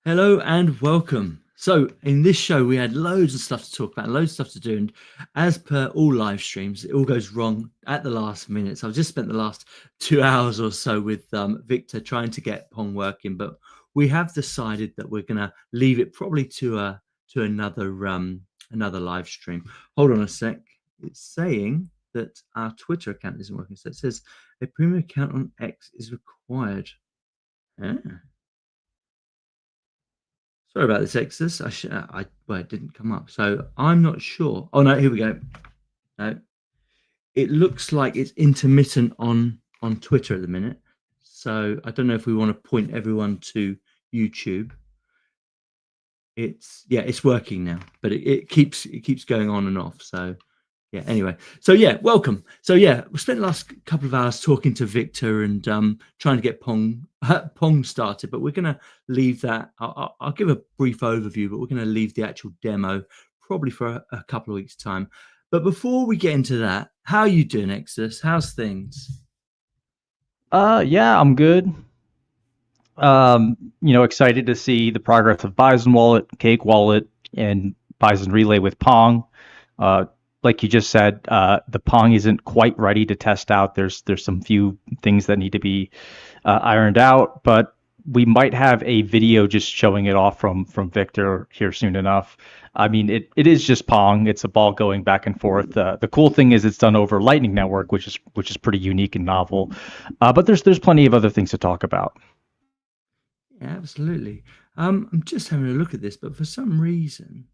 Hello and welcome. So in this show, we had loads of stuff to talk about, loads of stuff to do. And as per all live streams, it all goes wrong at the last minute. So I've just spent the last 2 hours or so with Victor trying to get Pong working, but we have decided that we're going to leave it probably to another live stream. Hold on a sec. It's saying that our Twitter account isn't working. So it says a premium account on X is required. Yeah. Sorry about this, Exodus. Well, it didn't come up, so I'm not sure. Oh no, here we go. No, it looks like it's intermittent on Twitter at the minute. So I don't know if we want to point everyone to YouTube. It's working now, but it keeps going on and off. So yeah, anyway, so yeah, welcome. So yeah, we spent the last couple of hours talking to Victor and trying to get Pong started, but we're going to leave that. I'll give a brief overview, but we're going to leave the actual demo probably for a couple of weeks' time. But before we get into that, how are you doing, Exodus? How's things? Yeah, I'm good. Excited to see the progress of Bison Wallet, Cake Wallet, and Bison Relay with Pong. Like you just said, the Pong isn't quite ready to test out. There's some few things that need to be ironed out, but we might have a video just showing it off from Victor here soon enough. I mean, it is just Pong. It's a ball going back and forth. The cool thing is it's done over Lightning Network, which is pretty unique and novel. But there's plenty of other things to talk about. Yeah, absolutely. I'm just having a look at this, but for some reason,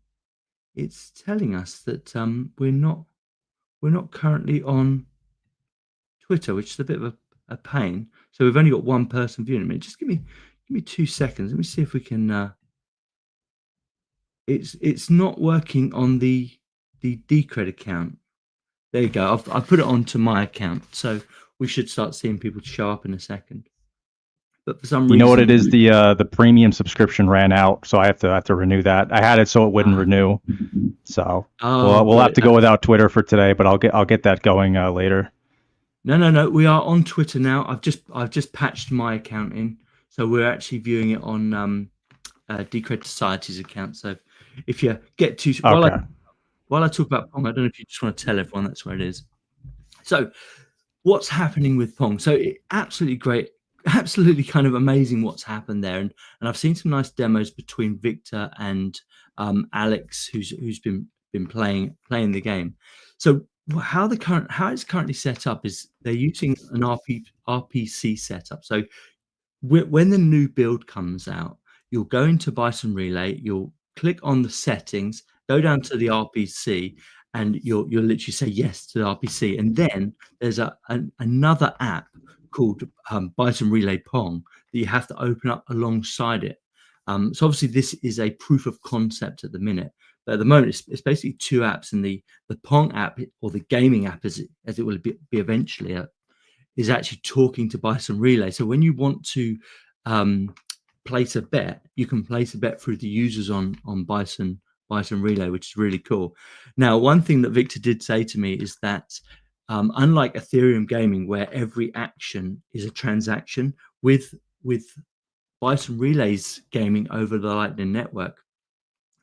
it's telling us that we're not currently on Twitter, which is a bit of a pain. So we've only got one person viewing it. Just give me 2 seconds. Let me see if we can. It's not working on the Decred account. There you go. I've put it onto my account, so we should start seeing people show up in a second. But for some reason, You know what it is? The premium subscription ran out, so I have to renew that. I had it so it wouldn't renew. So we'll have to go without Twitter for today, but I'll get that going later. No. We are on Twitter now. I've just patched my account in, so we're actually viewing it on Decred Society's account. So if you get to while I talk about Pong, I don't know if you just want to tell everyone that's where it is. So what's happening with Pong? So absolutely great, absolutely kind of amazing what's happened there, and I've seen some nice demos between Victor and Alex, who's been playing the game. So how it's currently set up is they're using an RPC setup. So when the new build comes out, you'll go into Bison Relay, you'll click on the settings, go down to the RPC, and you'll literally say yes to the RPC. And then there's another app called Bison Relay Pong that you have to open up alongside it. So obviously this is a proof of concept at the minute, but at the moment it's basically two apps, and the Pong app, or the gaming app as it will be eventually, is actually talking to Bison Relay. So when you want to place a bet, you can place a bet through the users on Bison Relay, which is really cool. Now, one thing that Victor did say to me is that unlike Ethereum gaming, where every action is a transaction, with Bison Relay's gaming over the Lightning Network,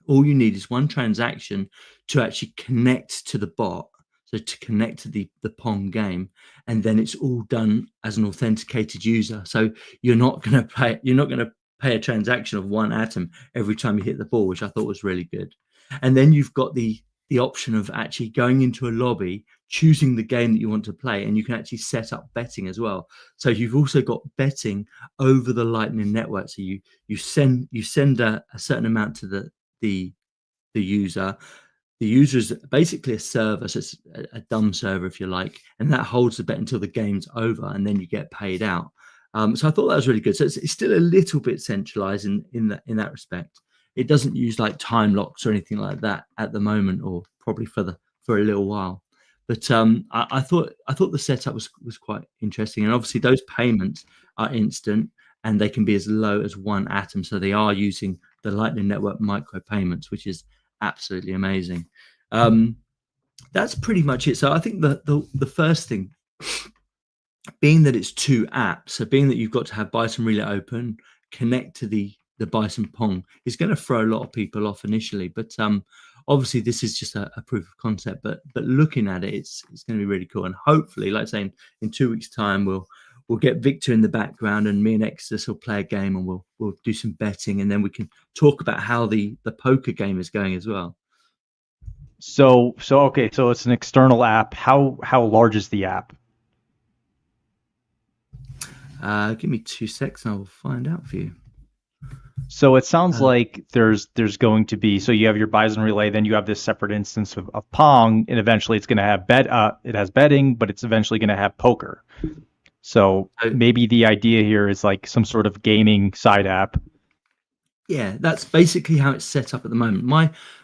all you need is one transaction to actually connect to the bot, so to connect to the Pong game, and then it's all done as an authenticated user. So you're not going to pay a transaction of one atom every time you hit the ball, which I thought was really good. And then you've got the option of actually going into a lobby, choosing the game that you want to play, and you can actually set up betting as well. So you've also got betting over the Lightning Network. So you send a certain amount to the user. The user is basically a server, so it's a dumb server, if you like, and that holds the bet until the game's over, and then you get paid out. So I thought that was really good. So it's still a little bit centralized in that respect. It doesn't use like time locks or anything like that at the moment, or probably for a little while. But I thought the setup was quite interesting, and obviously those payments are instant, and they can be as low as one atom. So they are using the Lightning Network micro payments, which is absolutely amazing. That's pretty much it. So I think the first thing, being that it's two apps, so being that you've got to have Bison Relay open, connect to the the Bison Pong is going to throw a lot of people off initially. But obviously, this is just a proof of concept. But looking at it, it's going to be really cool. And hopefully, like I say, in 2 weeks' time, we'll get Victor in the background, and me and Exodus will play a game, and we'll do some betting, and then we can talk about how the poker game is going as well. So okay, so it's an external app. How large is the app? Give me 2 seconds, and I will find out for you. So it sounds like there's going to be, so you have your Bison Relay, then you have this separate instance of Pong, and eventually it's going to have it has betting, but it's eventually going to have poker. So maybe the idea here is like some sort of gaming side app. Yeah, that's basically how it's set up at the moment.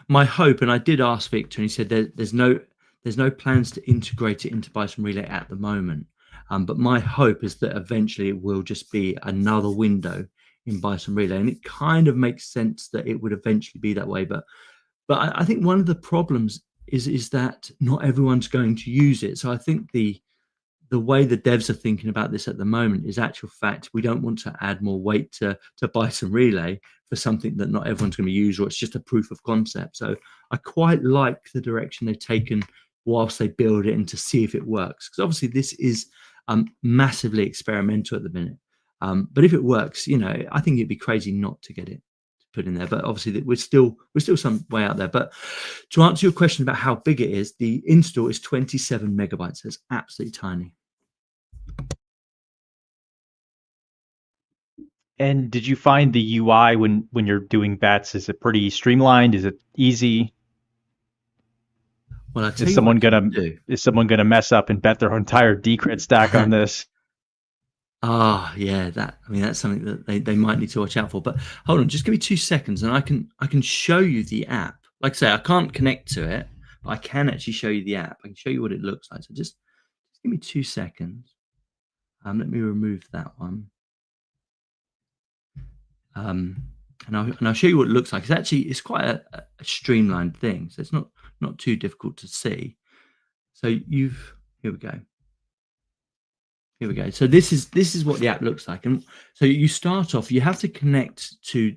My hope, and I did ask Victor, and he said there's no plans to integrate it into Bison Relay at the moment. But my hope is that eventually it will just be another window in Bison Relay, and it kind of makes sense that it would eventually be that way. But I think one of the problems is that not everyone's going to use it. So I think the way the devs are thinking about this at the moment is actual fact. We don't want to add more weight to Bison Relay for something that not everyone's going to use, or it's just a proof of concept. So I quite like the direction they've taken whilst they build it and to see if it works. Because obviously this is massively experimental at the minute. But if it works, I think it'd be crazy not to get it put in there. But obviously we're still some way out there. But to answer your question about how big it is, the install is 27 megabytes. So it's absolutely tiny. And did you find the UI when you're doing bets, is it pretty streamlined? Is it easy? Well, is someone gonna mess up and bet their entire Decred stack on this? Yeah, that's something that they might need to watch out for. But hold on, just give me 2 seconds, and I can show you the app. Like I say, I can't connect to it, but I can actually show you the app. I can show you what it looks like. So just give me 2 seconds. Let me remove that one. And I'll show you what it looks like. It's quite a streamlined thing, so it's not too difficult to see. So here we go. Here we go. So this is what the app looks like. And so you start off, you have to connect to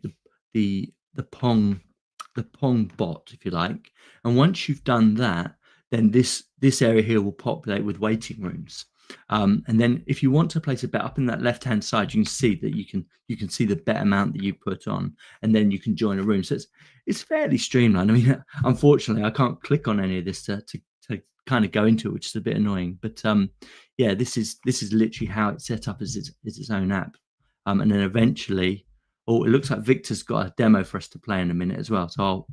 the Pong bot, if you like. And once you've done that, then this area here will populate with waiting rooms. And then if you want to place a bet up in that left hand side, you can see that you can see the bet amount that you put on, and then you can join a room. So it's fairly streamlined. I mean, unfortunately, I can't click on any of this to kind of go into it, which is a bit annoying. But yeah, this is literally how it's set up as its own app. And then eventually, it looks like Victor's got a demo for us to play in a minute as well. So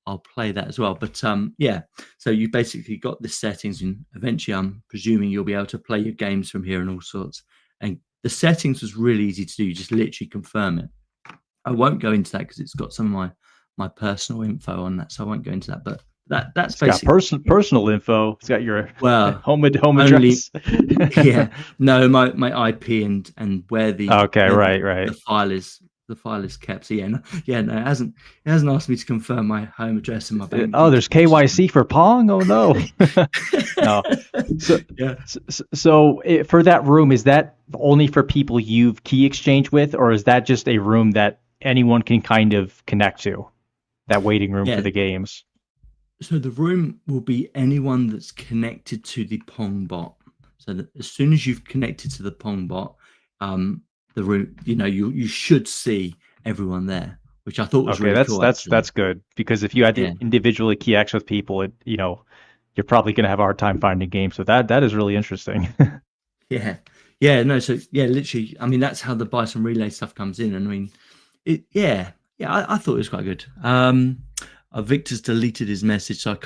I'll play that as well. But yeah, so you basically got the settings, and eventually I'm presuming you'll be able to play your games from here and all sorts. And the settings was really easy to do. You just literally confirm it. I won't go into that because it's got some of my personal info on that, so I won't go into that. But that's basically got personal info. It's got your home only, address. Yeah, no, my IP and where the right. The file is kept. So no, it hasn't asked me to confirm my home address and my bank. Oh, there's KYC for Pong. Oh no. No. So, yeah. So for that room, is that only for people you've key exchanged with, or is that just a room that anyone can kind of connect to? That waiting room for the games. So the room will be anyone that's connected to the Pong bot. So that as soon as you've connected to the Pong bot, the room, you should see everyone there, which I thought was really cool. That's good, because if you had to individually key access with people, you're probably going to have a hard time finding games. So that is really interesting. So literally, I mean, that's how the Bison Relay stuff comes in. And I mean, I thought it was quite good. Victor's deleted his message, so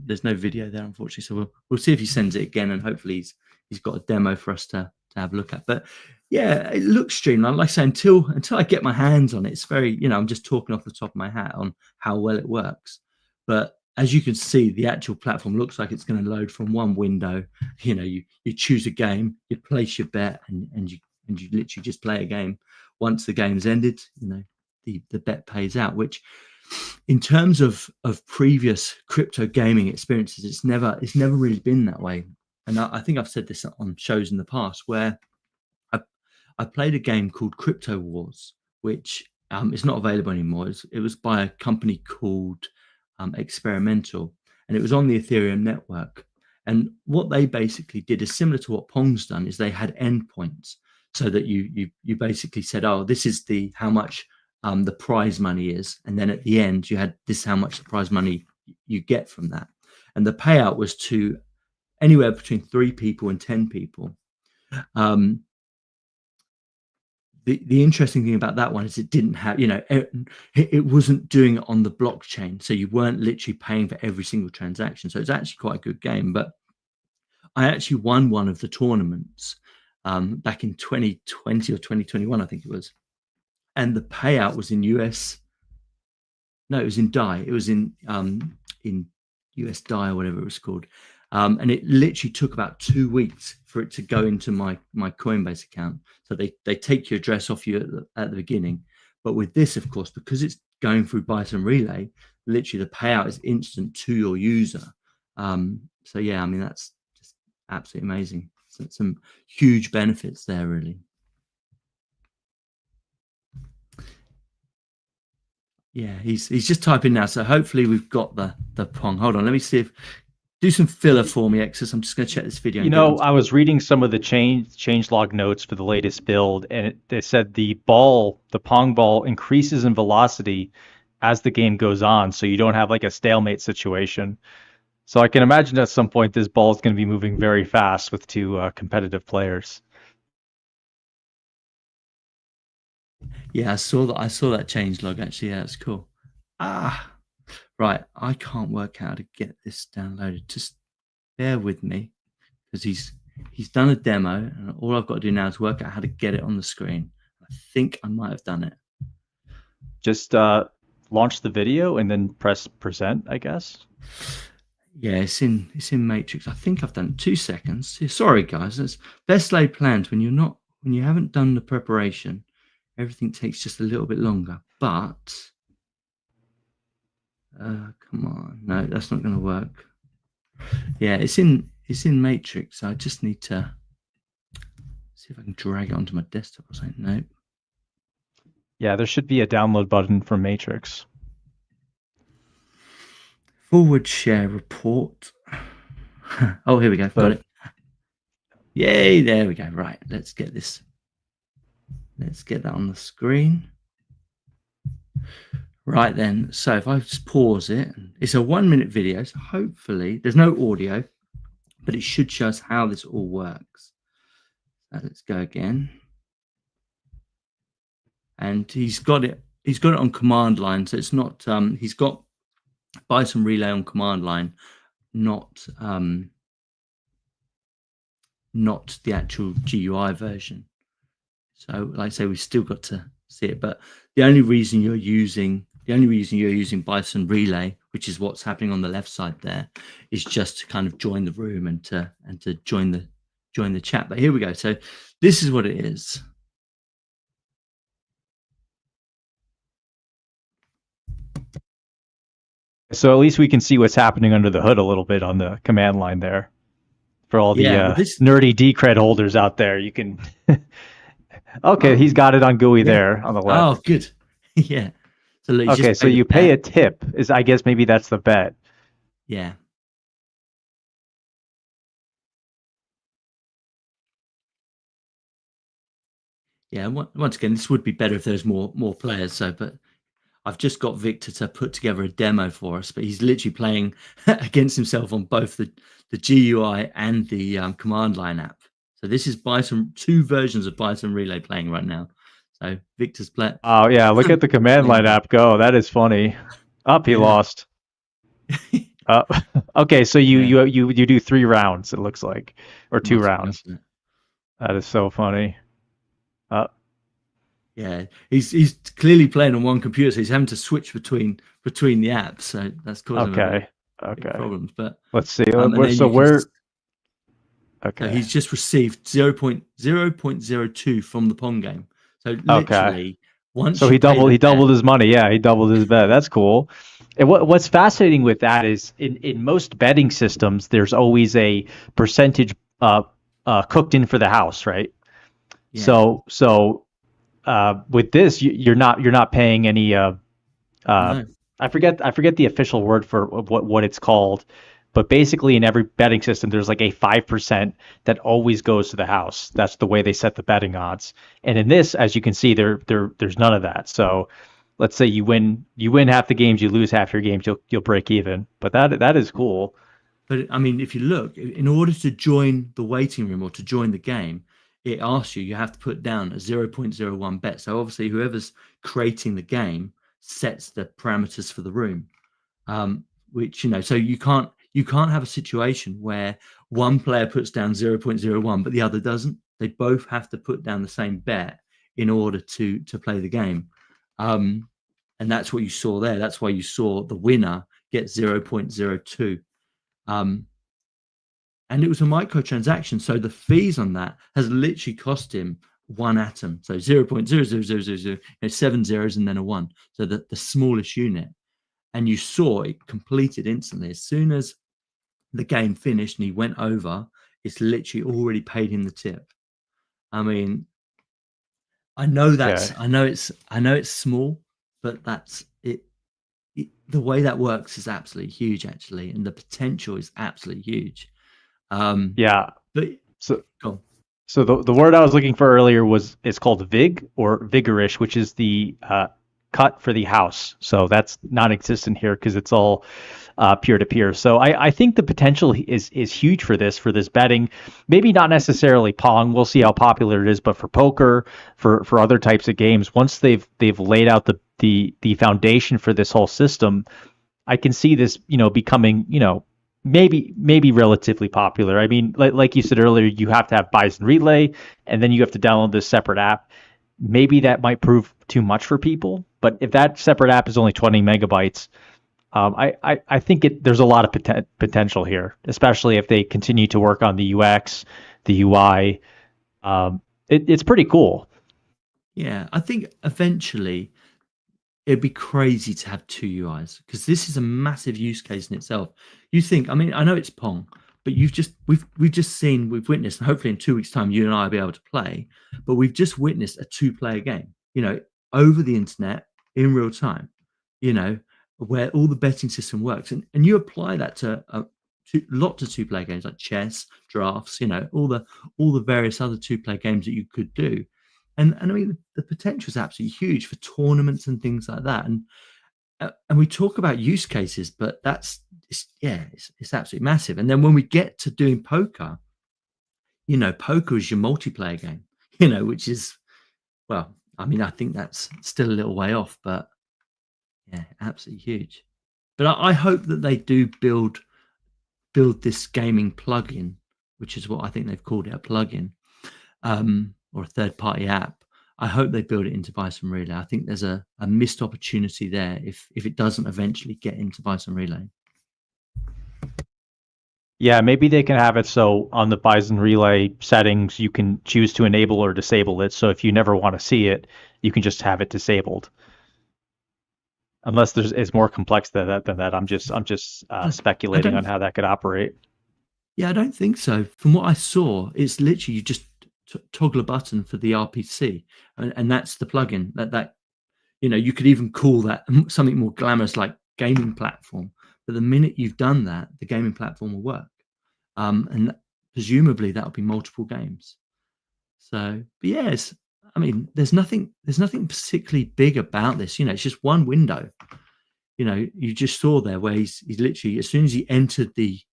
there's no video there, unfortunately. So we'll see if he sends it again, and hopefully he's got a demo for us to have a look at. But yeah, it looks streamlined. Like I say, until I get my hands on it, it's very, I'm just talking off the top of my hat on how well it works. But as you can see, the actual platform looks like it's going to load from one window. You choose a game, you place your bet, and you literally just play a game. Once the game's ended, the bet pays out, which in terms of previous crypto gaming experiences, it's never really been that way. And I think I've said this on shows in the past where I played a game called Crypto Wars, which is not available anymore. It was by a company called Experimental, and it was on the Ethereum network. And what they basically did is similar to what Pong's done. Is they had endpoints, so that you basically said, oh, this is how much the prize money is, and then at the end you had this how much the prize money you get from that, and the payout was to anywhere between 3 people and 10 people. The interesting thing about that one is it didn't have, it wasn't doing it on the blockchain, so you weren't literally paying for every single transaction. So it's actually quite a good game. But I actually won one of the tournaments back in 2020 or 2021, I think it was, and the payout was in US. No, it was in DAI. It was in US DAI or whatever it was called. And it literally took about 2 weeks for it to go into my Coinbase account. So they take your address off you at the beginning. But with this, of course, because it's going through Bison Relay, literally the payout is instant to your user. So yeah, I mean, that's just absolutely amazing. So some huge benefits there, really. Yeah, he's just typing now. So hopefully we've got the Pong. Hold on, let me see if do some filler for me, Exodus. I'm just going to check this video. I was reading some of the change log notes for the latest build, and they said the Pong ball increases in velocity as the game goes on, so you don't have like a stalemate situation. So I can imagine at some point this ball is going to be moving very fast with 2 competitive players. Yeah, I saw that change log actually. Yeah, that's cool. Right, I can't work out how to get this downloaded. Just bear with me, because he's done a demo, and all I've got to do now is work out how to get it on the screen. I think I might have done it. Just launch the video and then press present, I guess. Yeah, it's in Matrix. I think I've done it. 2 seconds. Sorry, guys. It's best laid plans when you haven't done the preparation. Everything takes just a little bit longer, but come on, no, that's not going to work. Yeah, it's in Matrix. So I just need to see if I can drag it onto my desktop or something. Nope. Yeah, there should be a download button for Matrix. Forward share report. Oh, here we go. Got it. Yay! There we go. Right, let's get this. Let's get that on the screen. Right then, so if I just pause it, it's a 1-minute video, so hopefully there's no audio, but it should show us how this all works. So let's go again. And he's got it on command line, so it's not he's got Bison Relay on command line, not the actual GUI version. So like I say, we've still got to see it, but the only reason you're using Bison Relay, which is what's happening on the left side there, is just to kind of join the room and to join the chat. But here we go. So this is what it is. So at least we can see what's happening under the hood a little bit on the command line there. For all the nerdy Decred holders out there, you can. Okay, he's got it on GUI there on the left. Oh, good. Yeah. So look, okay, so you pay a tip. I guess maybe that's the bet. Yeah. Yeah. Once again, this would be better if there's more players. So, but I've just got Victor to put together a demo for us. But he's literally playing against himself on both the GUI and the command line app. So this is 2 versions of Bison Relay playing right now. So Victor's playing. Oh yeah, look at the command line app go. That is funny. He lost. Okay, so you do 3 rounds. It looks like, or 2 rounds. That is so funny. Yeah, he's clearly playing on one computer, so he's having to switch between the apps. So that's causing problems. But let's see. So where? Okay. So he's just received 0.02 from the Pong game. So literally, once he doubled his money. Yeah, he doubled his bet. That's cool. And what's fascinating with that is in most betting systems, there's always a percentage cooked in for the house, right? Yeah. So with this, you're not paying any. No. I forget the official word for what it's called, but basically in every betting system, there's like a 5% that always goes to the house. That's the way they set the betting odds. And in this, as you can see, there's none of that. So let's say you win half the games, you lose half your games, you'll break even. But that is cool. But I mean, if you look, in order to join the waiting room or to join the game, it asks you have to put down a 0.01 bet. So obviously, whoever's creating the game sets the parameters for the room, which so you can't have a situation where one player puts down 0.01 but the other doesn't. They both have to put down the same bet in order to play the game, and that's what you saw there. That's why you saw the winner get 0.02. And it was a microtransaction, so the fees on that has literally cost him one atom. So 0.00000, 7 zeros and then a 1. So the smallest unit. And you saw it completed instantly. As soon as the game finished and he went over, it's literally already paid him the tip. I mean, I know it's small, but that's it. The way that works is absolutely huge, actually, and the potential is absolutely huge. But so the word I was looking for earlier is called vig or vigorish, which is the cut for the house. So that's non-existent here because it's all peer-to-peer. So I think the potential is huge for this betting. Maybe not necessarily Pong. We'll see how popular it is, but for poker, for other types of games, once they've laid out the foundation for this whole system, I can see this becoming maybe relatively popular. I mean, like you said earlier, you have to have Bison Relay, and then you have to download this separate app. Maybe that might prove too much for people, but if that separate app is only 20 megabytes, I think there's a lot of potential here, especially if they continue to work on the UX, the UI. It's pretty cool. Yeah, I think eventually it'd be crazy to have two UIs because this is a massive use case in itself. You think, I mean, I know it's Pong, but we've witnessed, and hopefully in 2 weeks' time, you and I will be able to play, but we've just witnessed a two-player game, over the internet in real time, where all the betting system works. And you apply that to lots of two-player games like chess, drafts, all the various other two-player games that you could do. And I mean, the potential is absolutely huge for tournaments and things like that. And we talk about use cases, but it's absolutely massive. And then when we get to doing poker, poker is your multiplayer game, which is, well, I mean, I think that's still a little way off, but yeah, absolutely huge. But I hope that they do build this gaming plugin, which is what I think they've called it, a plugin. Or a third-party app. I hope they build it into Bison Relay. I think there's a missed opportunity there if it doesn't eventually get into Bison Relay. Yeah, maybe they can have it so on the Bison Relay settings, you can choose to enable or disable it. So if you never want to see it, you can just have it disabled. Unless it's more complex than that. I'm just speculating on how that could operate. Yeah, I don't think so. From what I saw, it's literally you just toggle a button for the RPC, and that's the plugin. That you could even call that something more glamorous like gaming platform. But the minute you've done that, the gaming platform will work, and presumably that'll be multiple games. So, but yes, I mean, there's nothing particularly big about this. It's just one window. You just saw there where he's literally as soon as he entered the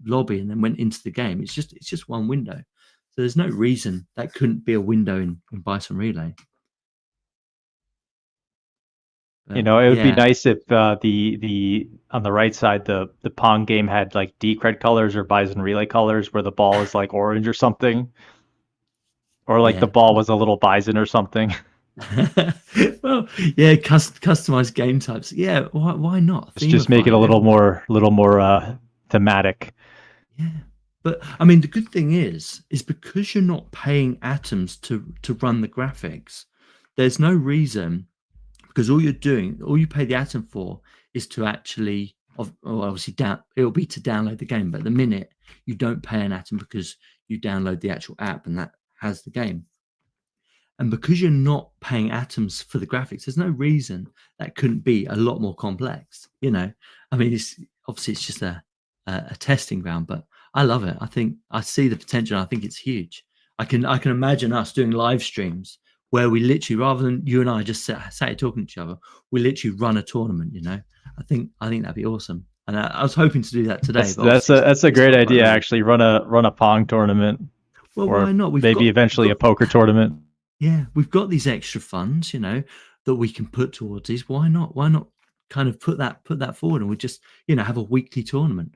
lobby and then went into the game, it's just one window. So there's no reason that couldn't be a window in Bison Relay. But, it would be nice if the on the right side the Pong game had like Decred colors or Bison Relay colors, where the ball is like orange or something, or like the ball was a little bison or something. Well, yeah, customized game types. Yeah, why not? Just make it a little more thematic. Yeah. But I mean, the good thing is because you're not paying atoms to run the graphics, there's no reason, because all you pay the atom for is to actually, obviously, it'll be to download the game. But at the minute, you don't pay an atom because you download the actual app and that has the game. And because you're not paying atoms for the graphics, there's no reason that couldn't be a lot more complex. You know, I mean, it's obviously it's just a testing ground, but I love it. I think I see the potential. I think it's huge. I can imagine us doing live streams where we literally, rather than you and I just sat here talking to each other, we literally run a tournament. You know, I think that'd be awesome. And I was hoping to do that today. That's a great idea. Actually, run a Pong tournament. Well, or why not? Maybe eventually a poker tournament. Yeah, we've got these extra funds, you know, that we can put towards these. Why not? Why not kind of put that forward, and we just, you know, have a weekly tournament.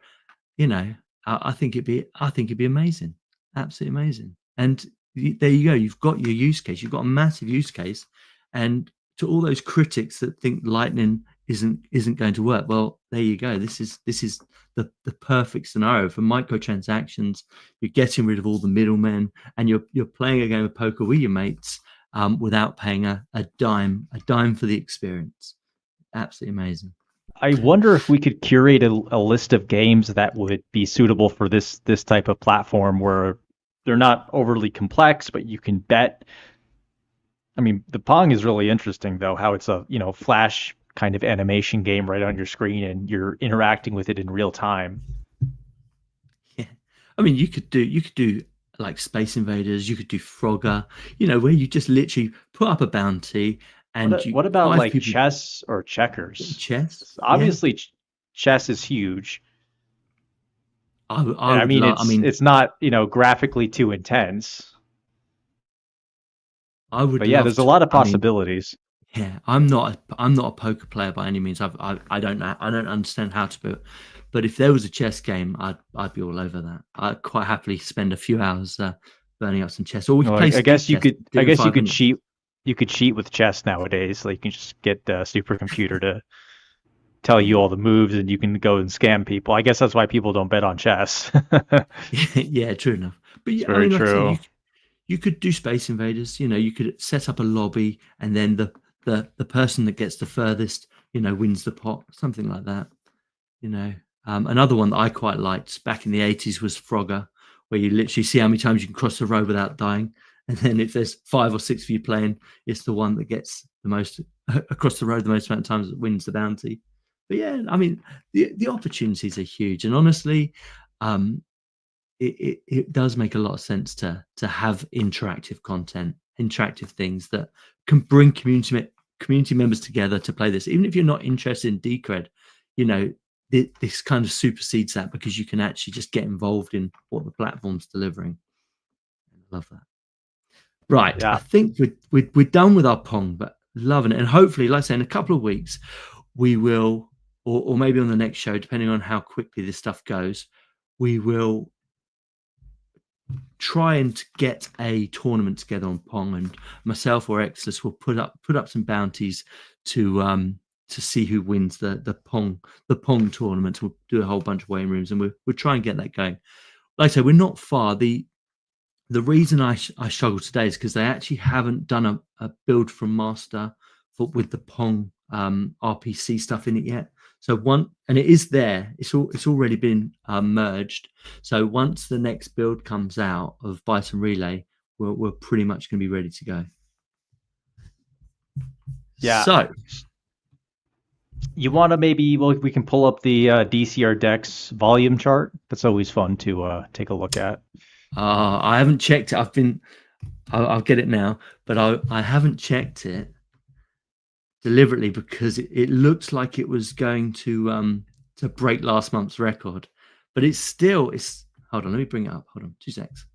You know, I think it'd be amazing, absolutely amazing. And there you go. You've got your use case. You've got a massive use case, and to all those critics that think Lightning isn't going to work, well, there you go. This is the perfect scenario for microtransactions. You're getting rid of all the middlemen, and you're playing a game of poker with your mates without paying a dime for the experience. Absolutely amazing. I wonder if we could curate a list of games that would be suitable for this type of platform, where they're not overly complex, but you can bet. I mean, the Pong is really interesting, though, how it's a, you know, flash kind of animation game right on your screen, and you're interacting with it in real time. Yeah, I mean, you could do like Space Invaders. You could do Frogger. You know, where you just literally put up a bounty. And what about like chess or checkers? Chess, obviously, yeah. Chess is huge. I mean, it's not, you know, graphically too intense. But yeah, there's a lot of possibilities. Yeah, I'm not a poker player by any means. I don't know. I don't understand how to do it. But if there was a chess game, I'd be all over that. I'd quite happily spend a few hours burning up some chess. Or we could play. I guess you could cheat. You could cheat with chess nowadays. Like, you can just get a supercomputer to tell you all the moves, and you can go and scam people. I guess that's why people don't bet on chess. Yeah, true enough. But yeah, very true. You could do Space Invaders. You know, you could set up a lobby, and then the person that gets the furthest, you know, wins the pot. Something like that. You know, another one that I quite liked back in the 80s was Frogger, where you literally see how many times you can cross the road without dying. And then if there's 5 or 6 of you playing, it's the one that gets the most across the road the most amount of times that wins the bounty. But yeah, I mean, the opportunities are huge. And honestly, it does make a lot of sense to have interactive content, interactive things that can bring community members together to play this. Even if you're not interested in Decred, you know, this kind of supersedes that, because you can actually just get involved in what the platform's delivering. I love that. Right, yeah. I think we're done with our Pong, but loving it. And hopefully, like I say, in a couple of weeks, we will, or maybe on the next show, depending on how quickly this stuff goes, we will try and get a tournament together on Pong, and myself or Exodus will put up some bounties to see who wins the Pong tournament. We'll do a whole bunch of waiting rooms, and we'll try and get that going. Like I say, we're not far. The reason I struggle today is because they actually haven't done a build from master with the Pong RPC stuff in it yet. So and it is there. It's already been merged. So once the next build comes out of Bison Relay, we're pretty much going to be ready to go. Yeah. So you want to we can pull up the DCR Dex volume chart. That's always fun to take a look at. I haven't checked it. I'll get it now, but I haven't checked it deliberately because it looks like it was going to break last month's record, but it's hold on, let me bring it up. Hold on, 2 secs.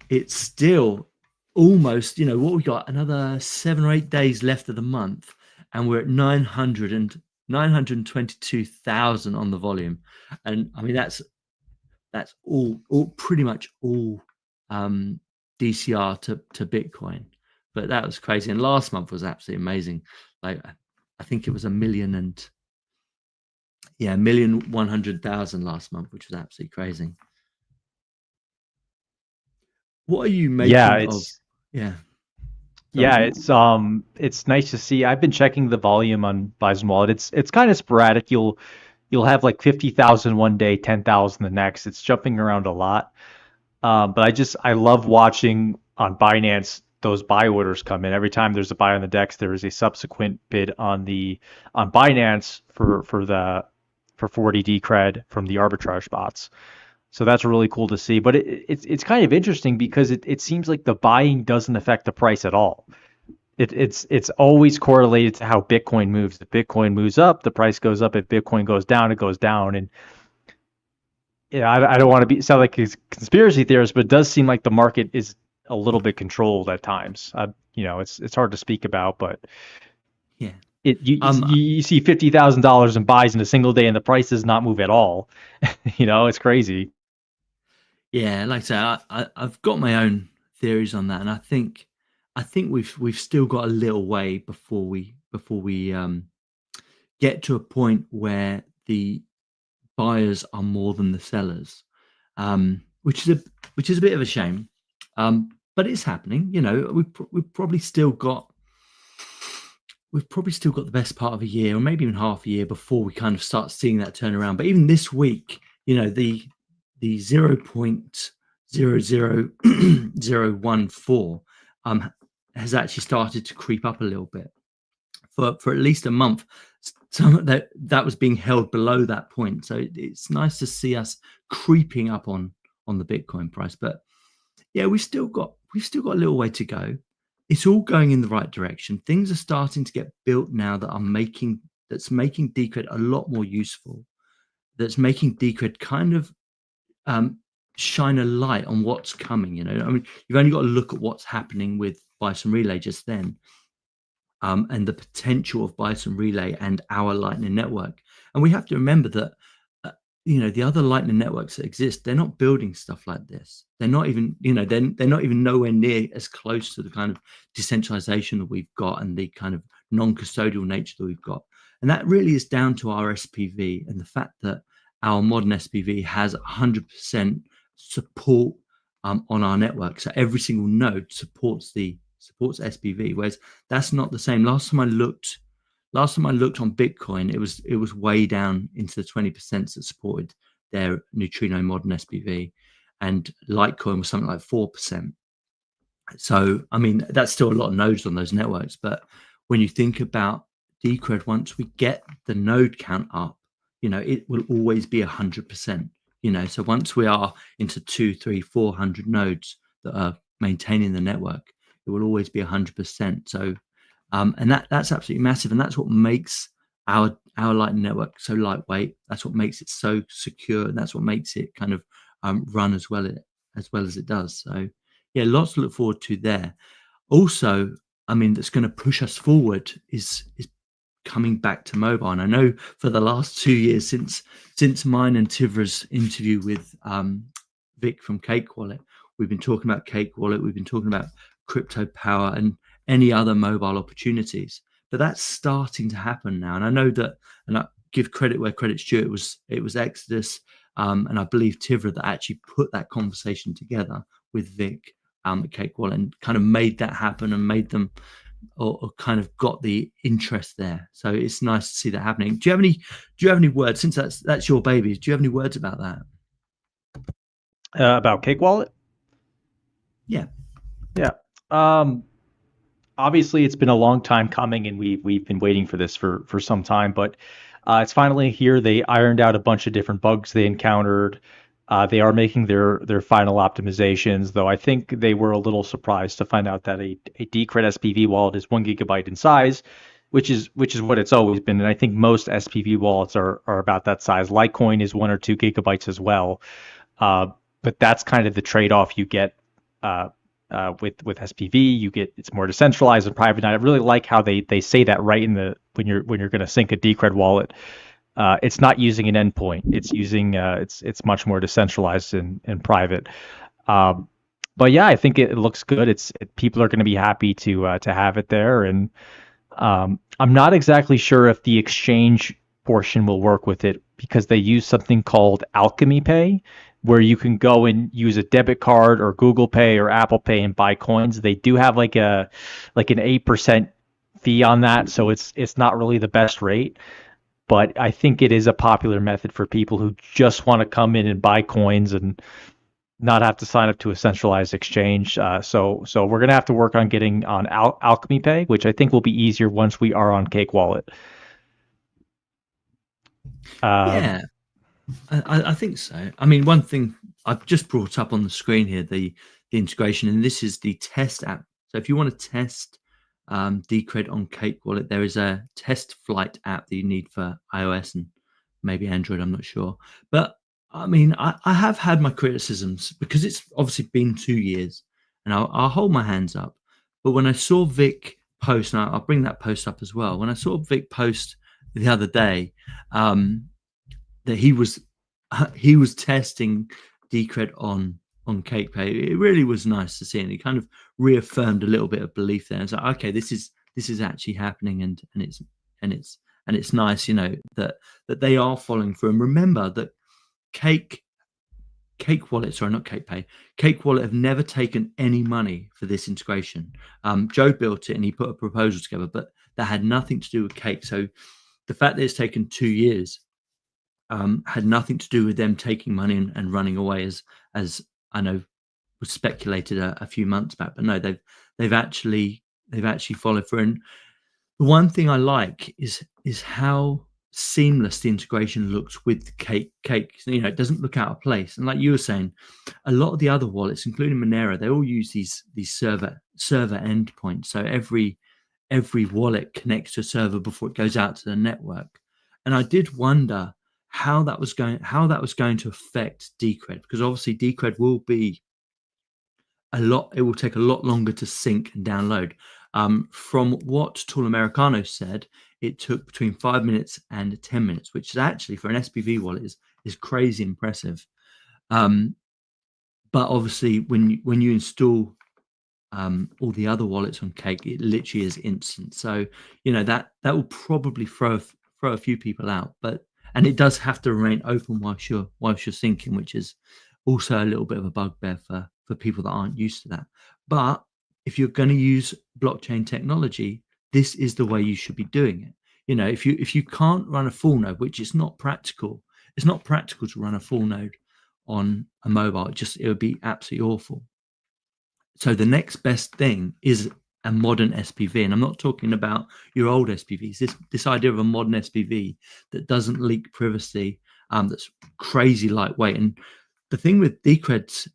It's still almost, you know, what we got, another 7 or 8 days left of the month, and we're at 922,000 on the volume. And I mean, that's all pretty much all DCR to Bitcoin, but that was crazy. And last month was absolutely amazing. Like, I think it was 1,100,000 last month, which was absolutely crazy. What are you making of? Yeah, it's nice to see. I've been checking the volume on Bison Wallet. It's kind of sporadic. You'll have like 50,000 one day, 10,000 the next. It's jumping around a lot. But I love watching on Binance those buy orders come in. Every time there's a buy on the DEX, there is a subsequent bid on Binance for 40 Decred from the arbitrage bots. So that's really cool to see. But it's kind of interesting because it seems like the buying doesn't affect the price at all. It's always correlated to how Bitcoin moves. If Bitcoin moves up, the price goes up. If Bitcoin goes down, it goes down. And yeah, I don't want to sound like a conspiracy theorist, but it does seem like the market is a little bit controlled at times. It's hard to speak about, but yeah, you see $50,000 in buys in a single day, and the price does not move at all. It's crazy. Yeah, like I say, I've got my own theories on that, and I think we've still got a little way before we get to a point where the buyers are more than the sellers, which is a bit of a shame, but it's happening. We've probably still got the best part of a year, or maybe even half a year, before we kind of start seeing that turnaround. But even this week, the 0.00014 has actually started to creep up a little bit. For at least a month, some that was being held below that point. So it's nice to see us creeping up on the Bitcoin price. But yeah, we've still got a little way to go. It's all going in the right direction. Things are starting to get built now that's making Decred a lot more useful. That's making Decred kind of shine a light on what's coming. You've only got to look at what's happening with Bison Relay just then. And the potential of Bison Relay and our Lightning Network. And we have to remember that, the other Lightning networks that exist, they're not building stuff like this. They're not even, they're not even nowhere near as close to the kind of decentralization that we've got and the kind of non-custodial nature that we've got. And that really is down to our SPV and the fact that our modern SPV has 100% support on our network. So every single node supports SPV, whereas that's not the same. Last time I looked on Bitcoin, it was way down into the 20% that supported their Neutrino modern SPV, and Litecoin was something like 4%. So that's still a lot of nodes on those networks. But when you think about Decred, once we get the node count up, it will always be 100%. So once we are into 200, 300, 400 nodes that are maintaining the network, it will always be 100%. So, and that's absolutely massive, and that's what makes our Lightning Network so lightweight. That's what makes it so secure, and that's what makes it kind of run as well as it does. So, yeah, lots to look forward to there. Also, that's going to push us forward is coming back to mobile. And I know for the last 2 years since mine and Tivra's interview with Vic from Cake Wallet, we've been talking about Cake Wallet. We've been talking about crypto power and any other mobile opportunities, but that's starting to happen now. And I know that, and I give credit where credit's due, it was Exodus and I believe Tivra that actually put that conversation together with Vic at Cake Wallet and kind of made that happen and made them or kind of got the interest there. So it's nice to see that happening. Do you have any words, since that's your baby? Do you have any words about that? About Cake Wallet? Yeah. Obviously, it's been a long time coming, and we've been waiting for this for some time. But it's finally here. They ironed out a bunch of different bugs they encountered. They are making their final optimizations, though I think they were a little surprised to find out that a Decred SPV wallet is 1 gigabyte in size, which is what it's always been. And I think most SPV wallets are about that size. Litecoin is 1 or 2 gigabytes as well, but that's kind of the trade-off you get. With SPV, it's more decentralized and private. And I really like how they say that right in when you're going to sync a Decred wallet. It's not using an endpoint. It's using it's much more decentralized and private. But yeah, I think it looks good. People are going to be happy to have it there. And I'm not exactly sure if the exchange portion will work with it, because they use something called Alchemy Pay, where you can go and use a debit card or Google Pay or Apple Pay and buy coins. They do have like an 8% fee on that, so it's not really the best rate. But I think it is a popular method for people who just want to come in and buy coins and not have to sign up to a centralized exchange. So we're gonna have to work on getting on Alchemy Pay, which I think will be easier once we are on Cake Wallet. Yeah, I think so. I mean, one thing I've just brought up on the screen here, the integration, and this is the test app. So if you want to test Decred on Cake Wallet, there is a test flight app that you need for iOS and maybe Android, I'm not sure. But I mean, I have had my criticisms because it's obviously been 2 years, and I'll hold my hands up. But when I saw Vic post, and I'll bring that post up as well, when I saw Vic post the other day, that he was testing Decred on Cake Pay, it really was nice to see, and it kind of reaffirmed a little bit of belief there. It's like, okay, this is actually happening, and it's nice, that they are following through. And remember that Cake Wallet, sorry, not Cake Pay, Cake Wallet have never taken any money for this integration. Joe built it and he put a proposal together, but that had nothing to do with Cake. So the fact that it's taken 2 years had nothing to do with them taking money and running away, as I know was speculated a few months back. But no, they've actually followed through. And the one thing I like is how seamless the integration looks with Cake. It doesn't look out of place. And like you were saying, a lot of the other wallets, including Monero, they all use these server endpoints. So every wallet connects to a server before it goes out to the network. And I did wonder how that was going to affect Decred, because obviously Decred will be it will take a lot longer to sync and download. From what Tool Americano said, it took between 5 minutes and 10 minutes, which is actually, for an SPV wallet, is crazy impressive. But obviously when you install all the other wallets on Cake, it literally is instant. So that will probably throw a few people out, and it does have to remain open whilst you're syncing, which is also a little bit of a bugbear for people that aren't used to that. But if you're going to use blockchain technology, this is the way you should be doing it. If you can't run a full node, which is not practical, it's not practical to run a full node on a mobile. It would be absolutely awful. So the next best thing is a modern SPV, and I'm not talking about your old SPVs. This idea of a modern SPV that doesn't leak privacy, that's crazy lightweight. And the thing with Decred's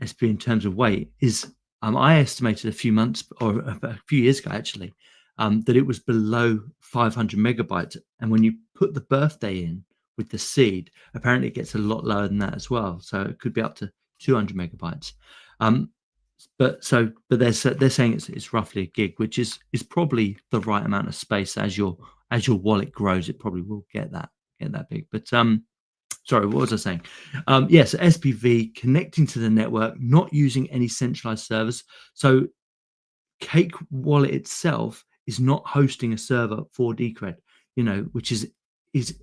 SPV in terms of weight is, I estimated a few years ago actually, that it was below 500 megabytes. And when you put the birthday in with the seed, apparently it gets a lot lower than that as well. So it could be up to 200 megabytes. But they're saying it's roughly a gig, which is probably the right amount of space. As your wallet grows, it probably will get that big. But sorry, what was I saying? Yes, SPV connecting to the network, not using any centralized servers. So Cake Wallet itself is not hosting a server for Decred, which is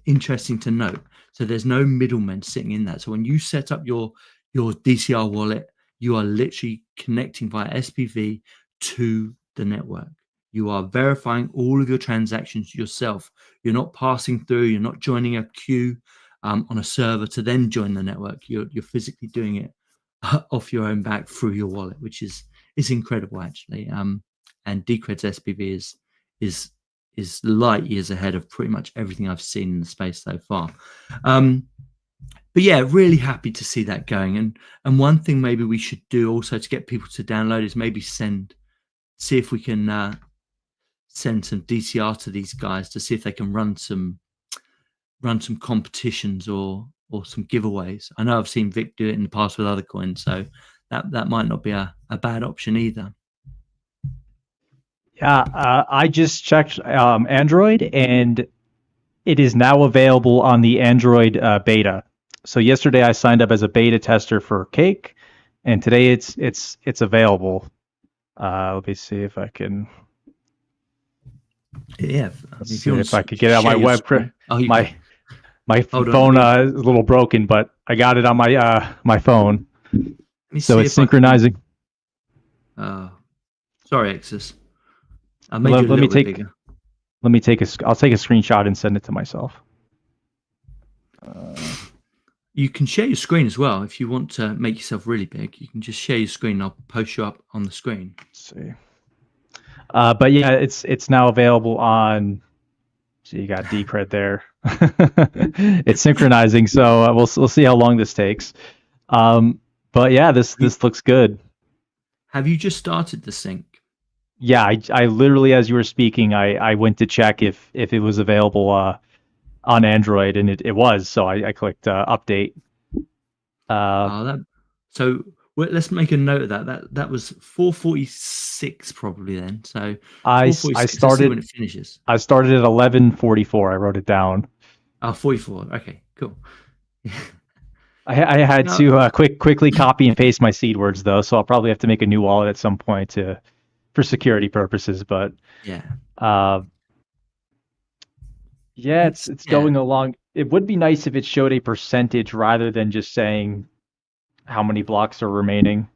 interesting to note. So there's no middlemen sitting in that. So when you set up your DCR wallet, you are literally connecting via SPV to the network. You are verifying all of your transactions yourself. You're not passing through. You're not joining a queue on a server to then join the network. You're physically doing it off your own back through your wallet, which is incredible actually. And Decred's SPV is light years ahead of pretty much everything I've seen in the space so far. But yeah, really happy to see that going. And one thing maybe we should do also to get people to download is maybe see if we can send some DCR to these guys to see if they can run some competitions or some giveaways. I know I've seen Vic do it in the past with other coins, so that might not be a bad option either. Yeah, I just checked Android, and it is now available on the Android beta. So yesterday I signed up as a beta tester for Cake, and today it's available. Let me see if I can. Yeah, Let's see if I could get out my web. My phone is a little broken, but I got it on my phone. So it's synchronizing. Sorry, Exus. I'll take a screenshot and send it to myself. You can share your screen as well if you want to make yourself really big. You can just share your screen. And I'll post you up on the screen. Let's see. But yeah, it's now available on. So you got Decred there. It's synchronizing, so we'll see how long this takes. But yeah, this looks good. Have you just started the sync? Yeah, I literally, as you were speaking, I went to check if it was available on Android, and it was. So I clicked update. So let's make a note of that. That was 4:46 probably then. So I started when it finishes. I started at 11:44. I wrote it down. 44. Okay, cool. I had to quickly copy and paste my seed words though, so I'll probably have to make a new wallet at some point for security purposes. But yeah, it's going along. It would be nice if it showed a percentage rather than just saying how many blocks are remaining.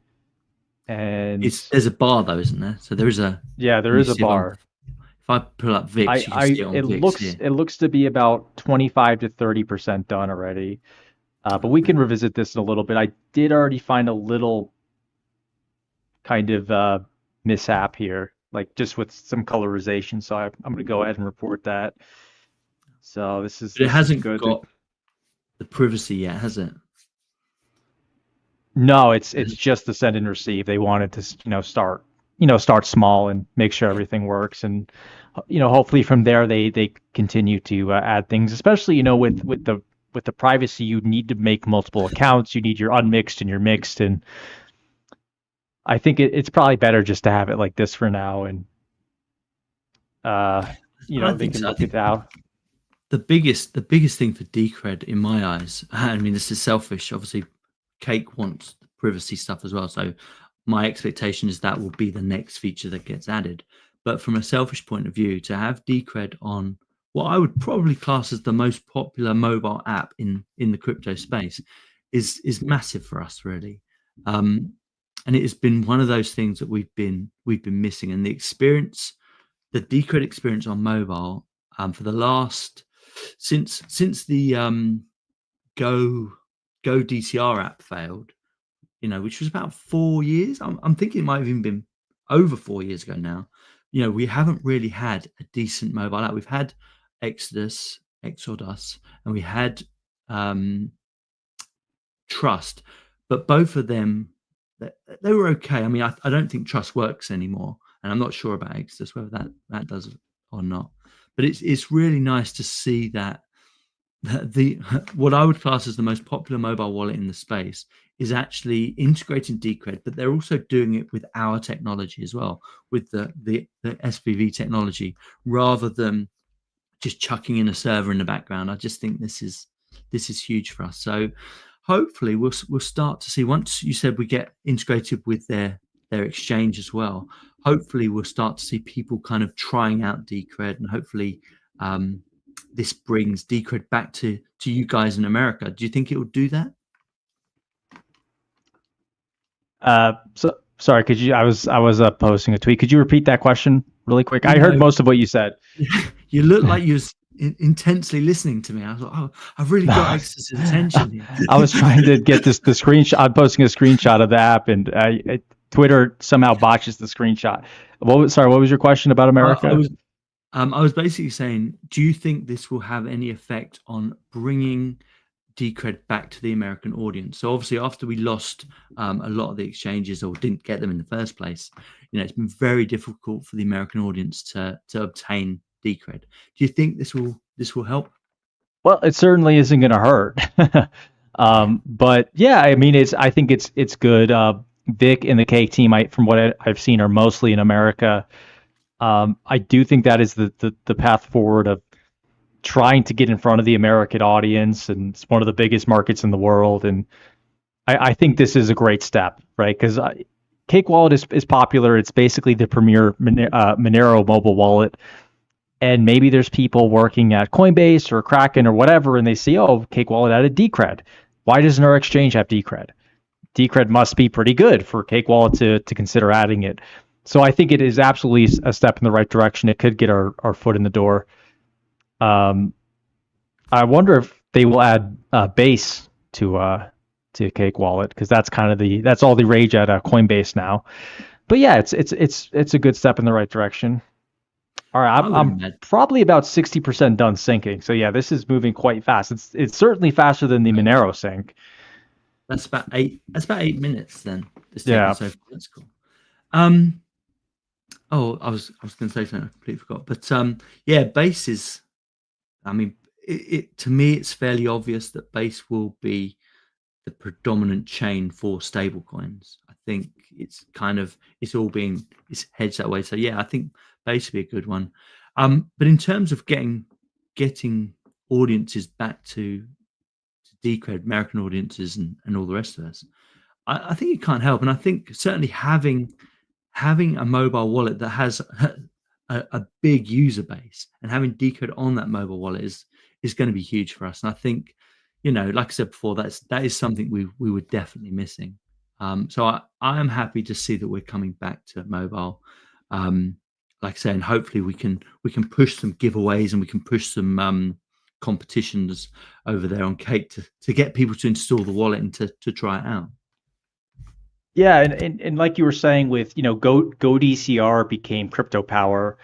And there's a bar though, isn't there? So there is a there is a bar. If I pull up VIX, you can see it on VIX. It looks to be about 25 to 30% done already. But we can revisit this in a little bit. I did already find a little kind of mishap here, like just with some colorization. So I'm going to go ahead and report that. So this is. But it hasn't got the privacy yet, has it? No, it's just the send and receive. They wanted to start small and make sure everything works, and hopefully from there they continue to add things, especially with the privacy. You need to make multiple accounts. You need your unmixed and your mixed, and I think it's probably better just to have it like this for now. And they can look it out. The biggest thing for Decred in my eyes, I mean, this is selfish. Obviously, Cake wants the privacy stuff as well. So my expectation is that will be the next feature that gets added. But from a selfish point of view, to have Decred on what I would probably class as the most popular mobile app in the crypto space is massive for us, really. And it has been one of those things that we've been missing. And the Decred experience on mobile for the last since the Go DCR app failed, which was about 4 years. I'm thinking it might have even been over 4 years ago now. We haven't really had a decent mobile app. We've had Exodus, and we had Trust, but both of them, they were okay. I mean, I don't think Trust works anymore, and I'm not sure about Exodus whether that does or not. But it's really nice to see that what I would class as the most popular mobile wallet in the space is actually integrating Decred, but they're also doing it with our technology as well, with the SPV technology, rather than just chucking in a server in the background. I just think this is huge for us. So hopefully we'll start to see, once you said we get integrated with their exchange as well, hopefully we'll start to see people kind of trying out Decred, and hopefully this brings Decred back to you guys in America. Do you think it will do that? So sorry, could you? I was posting a tweet. Could you repeat that question really quick? I heard most of what you said. You look like you was intensely listening to me. I was like, oh, I've really got Exodus' attention here. I was trying to get the screenshot. I'm posting a screenshot of the app, and Twitter somehow botches the screenshot. What was your question about America? I was basically saying, do you think this will have any effect on bringing Decred back to the American audience? So obviously, after we lost a lot of the exchanges, or didn't get them in the first place, it's been very difficult for the American audience to obtain Decred. Do you think this will help? Well, it certainly isn't going to hurt. But yeah, I mean, I think it's good. Vic and the Cake team, from what I've seen, are mostly in America. I do think that is the path forward of trying to get in front of the American audience, and it's one of the biggest markets in the world. And I think this is a great step, right? Because Cake Wallet is popular. It's basically the premier Monero mobile wallet. And maybe there's people working at Coinbase or Kraken or whatever, and they see, oh, Cake Wallet added Decred. Why doesn't our exchange have Decred? Decred must be pretty good for Cake Wallet to consider adding it. So I think it is absolutely a step in the right direction. It could get our foot in the door. I wonder if they will add Base to Cake Wallet, because that's kind of that's all the rage at Coinbase now. But yeah, it's a good step in the right direction. All right, I'm probably about 60% done syncing. So yeah, this is moving quite fast. It's certainly faster than the Monero sync. That's about 8 minutes then. Yeah. So that's cool. Oh, I was going to say something I completely forgot. But yeah, Base is. I mean, it to me, it's fairly obvious that Base will be the predominant chain for stablecoins. I think it's hedged that way. So yeah, I think Base will be a good one. But in terms of getting audiences back to Decred, American audiences, and all the rest of us, I think it can't help. And I think certainly having a mobile wallet that has a big user base and having Decred on that mobile wallet is going to be huge for us. And I think, like I said before, that is something we were definitely missing. So I am happy to see that we're coming back to mobile. Like I say, and hopefully we can push some giveaways and we can push some competitions over there on Cake to get people to install the wallet and to try it out. Yeah, and like you were saying with, Go DCR became crypto power.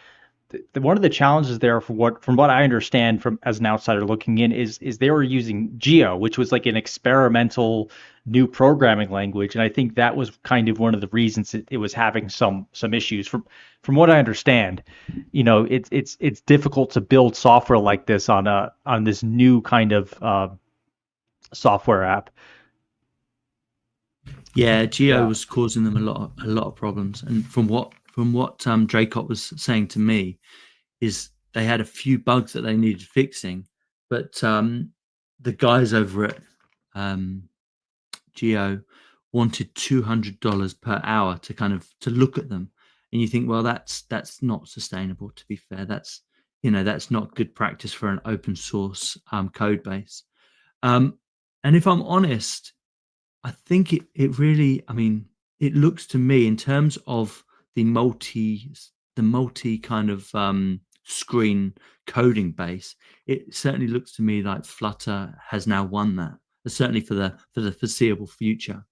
One of the challenges there, from what I understand from as an outsider looking in, is they were using Geo, which was like an experimental new programming language, and I think that was kind of one of the reasons it was having some issues. From what I understand, it's difficult to build software like this on this new kind of software app. Yeah, Geo was causing them a lot of problems, and from what Dracot was saying to me, is they had a few bugs that they needed fixing, but the guys over at Geo wanted $200 per hour to look at them, and you think, well, that's not sustainable. To be fair, that's not good practice for an open source code base. And if I'm honest, I think it really, I mean, it looks to me in terms of the multi kind of screen coding base, it certainly looks to me like Flutter has now won that, certainly for the foreseeable future.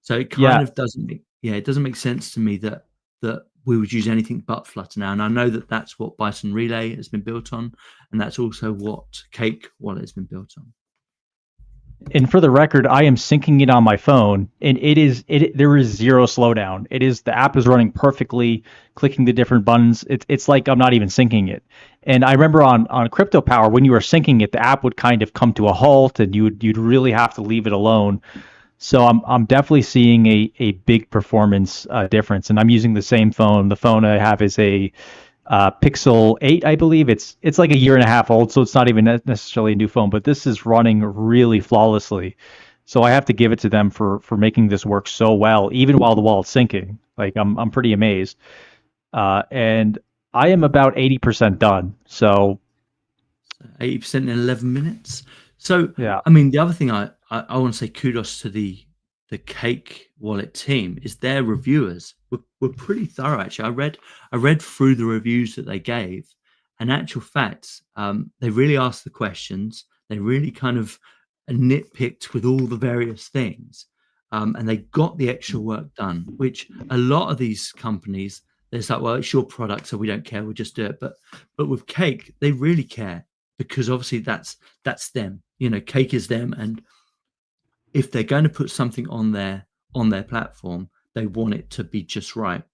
So it kind of doesn't make sense to me that we would use anything but Flutter now. And I know that that's what Bison Relay has been built on, and that's also what Cake Wallet has been built on. And for the record, I am syncing it on my phone, and there is zero slowdown. The app is running perfectly, clicking the different buttons. It's like I'm not even syncing it. And I remember on Crypto Power, when you were syncing it, the app would kind of come to a halt, and you'd really have to leave it alone. So I'm definitely seeing a big performance difference, and I'm using the same phone. The phone I have is a Pixel 8, I believe. It's like a year and a half old, so it's not even necessarily a new phone, but this is running really flawlessly. So I have to give it to them for making this work so well, even while the wallet's syncing. Like I'm pretty amazed. And I am about 80% done. So 80% in 11 minutes. So yeah, I mean, the other thing I want to say kudos to the Cake Wallet team is their reviewers were pretty thorough. Actually, I read through the reviews that they gave, and actual facts, they really asked the questions. They really kind of nitpicked with all the various things, and they got the extra work done. Which a lot of these companies, they're like, well, it's your product, so we don't care. We'll just do it. But with Cake, they really care, because obviously that's them. Cake is them, and if they're going to put something on their platform, they want it to be just right.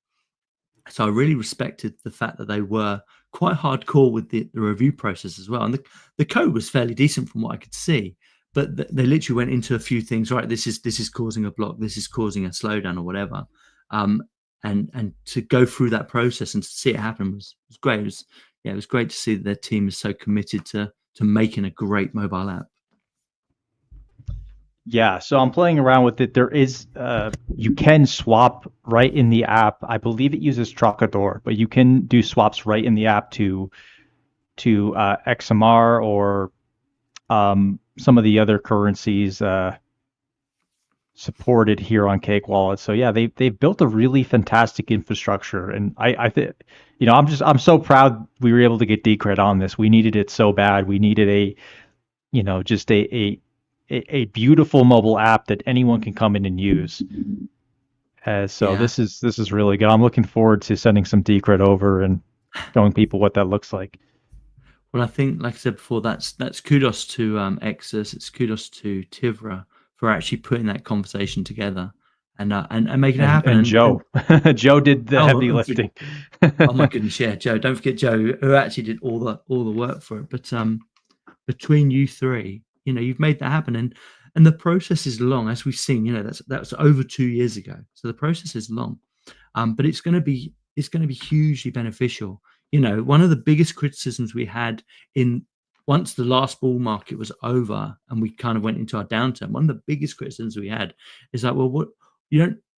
So I really respected the fact that they were quite hardcore with the review process as well. And the code was fairly decent from what I could see, but they literally went into a few things. Right, this is causing a block, this is causing a slowdown or whatever. And to go through that process and to see it happen was great. It was great to see that their team is so committed to making a great mobile app. Yeah, so I'm playing around with it. There is, you can swap right in the app. I believe it uses Trocador, but you can do swaps right in the app to XMR or some of the other currencies supported here on Cake Wallet. So yeah, they've built a really fantastic infrastructure, and I think, I'm so proud we were able to get Decred on this. We needed it so bad. We needed just a a beautiful mobile app that anyone can come in and use. So Yeah. this is really good. I'm looking forward to sending some Decred over and showing people what that looks like. Well, I think, like I said before, that's kudos to Exodus. It's kudos to Tivra for actually putting that conversation together and making it happen. And Joe, Joe did the heavy oh, lifting. oh my goodness, yeah, Joe. Don't forget Joe, who actually did all the work for it. But between you three, you've made that happen, and the process is long, as we've seen. That's over 2 years ago, so the process is long, but it's going to be hugely beneficial. One of the biggest criticisms we had in once the last bull market was over and we kind of went into our downturn, one of the biggest criticisms we had is like, well,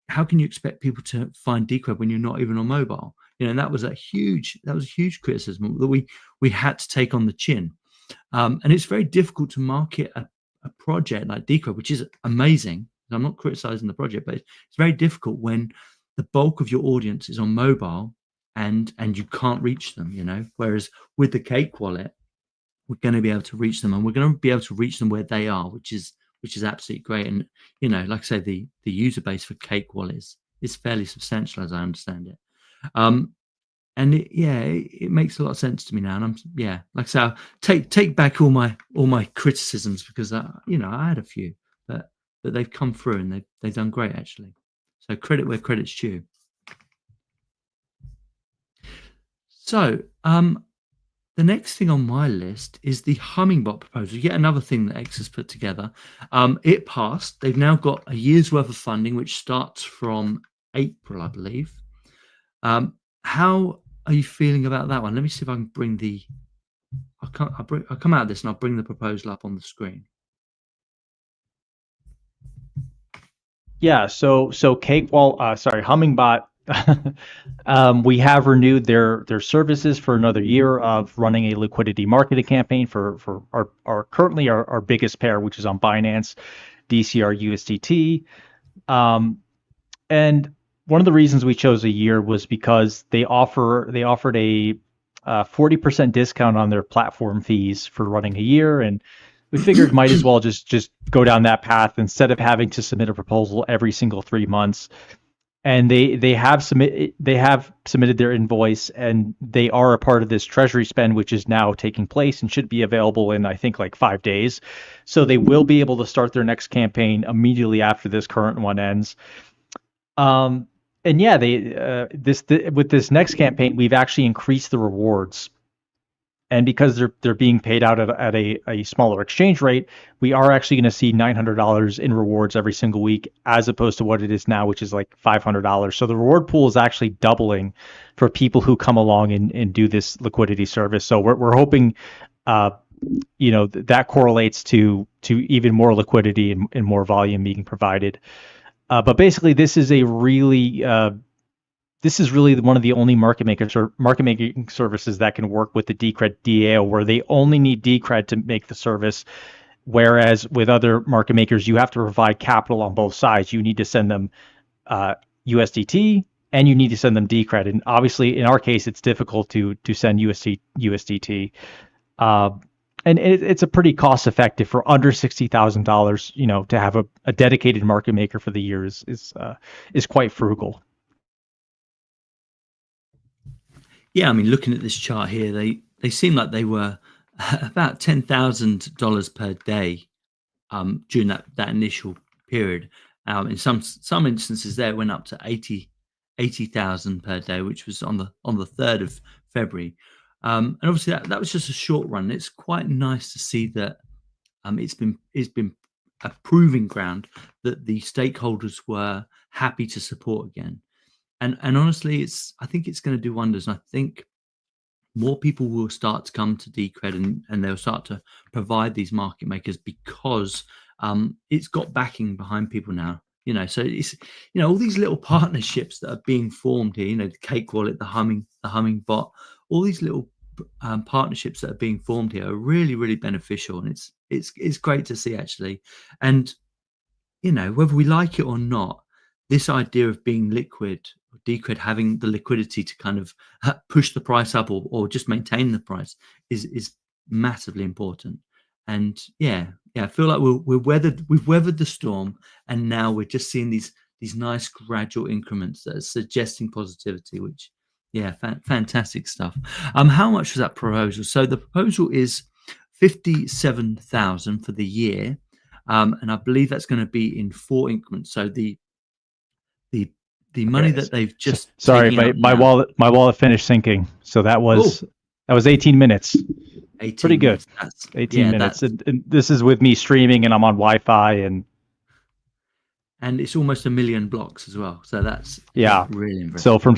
how can you expect people to find Decred when you're not even on mobile? And that was a huge criticism that we had to take on the chin. And it's very difficult to market a project like Decred, which is amazing. I'm not criticizing the project, but it's very difficult when the bulk of your audience is on mobile and you can't reach them, whereas with the Cake Wallet, we're going to be able to reach them, and we're going to be able to reach them where they are, which is absolutely great. And like I say, the user base for Cake Wallet is fairly substantial, as I understand it. And it makes a lot of sense to me now. And like I say, I'll take back all my criticisms, because I had a few, but they've come through and they've done great, actually. So credit where credit's due. So the next thing on my list is the Hummingbot proposal, yet another thing that X has put together. It passed. They've now got a year's worth of funding, which starts from April, I believe. How are you feeling about that one? Let me see if I can bring I'll come out of this and I'll bring the proposal up on the screen. Yeah, so Hummingbot, we have renewed their services for another year of running a liquidity marketing campaign for our currently our biggest pair, which is on Binance, DCR USDT. And one of the reasons we chose a year was because they offered a 40% discount on their platform fees for running a year, and we figured might as well just go down that path instead of having to submit a proposal every single 3 months. And they have submitted their invoice, and they are a part of this treasury spend, which is now taking place and should be available in, I think, like 5 days. So they will be able to start their next campaign immediately after this current one ends. And yeah, with this next campaign, we've actually increased the rewards. And because they're being paid out at a smaller exchange rate, we are actually going to see $900 in rewards every single week, as opposed to what it is now, which is like $500. So the reward pool is actually doubling for people who come along and do this liquidity service. So we're hoping, that correlates to even more liquidity and more volume being provided. But basically, this is really one of the only market making services that can work with the Decred DAO, where they only need Decred to make the service. Whereas with other market makers, you have to provide capital on both sides. You need to send them USDT and you need to send them Decred. And obviously, in our case, it's difficult to send USDT. And it's a pretty cost effective for under $60,000. To have a dedicated market maker for the year is quite frugal. Yeah, I mean, looking at this chart here, they seem like they were about $10,000 per day during that initial period. In some instances, there it went up to 80,000 per day, which was on the 3rd of February. And obviously that was just a short run. It's quite nice to see that it's been a proving ground that the stakeholders were happy to support again. And honestly, I think it's going to do wonders. And I think more people will start to come to Decred and they'll start to provide these market makers, because it's got backing behind people now. So it's all these little partnerships that are being formed here. The Cake Wallet, the Hummingbot, all these little partnerships that are being formed here are really, really beneficial, and it's great to see, actually. And whether we like it or not, this idea of being liquid, Decred having the liquidity to kind of push the price up or just maintain the price is massively important. And yeah, I feel like we've weathered the storm, and now we're just seeing these nice gradual increments that are suggesting positivity, which fantastic stuff. How much was that proposal? So the proposal is 57,000 for the year, and I believe that's going to be in 4 increments. So the money that they've just sorry, my wallet finished syncing, so that was 18 minutes. 18 pretty good. Minutes. 18 minutes. And this is with me streaming, and I'm on Wi-Fi, and it's almost 1 million blocks as well. So that's really impressive. So from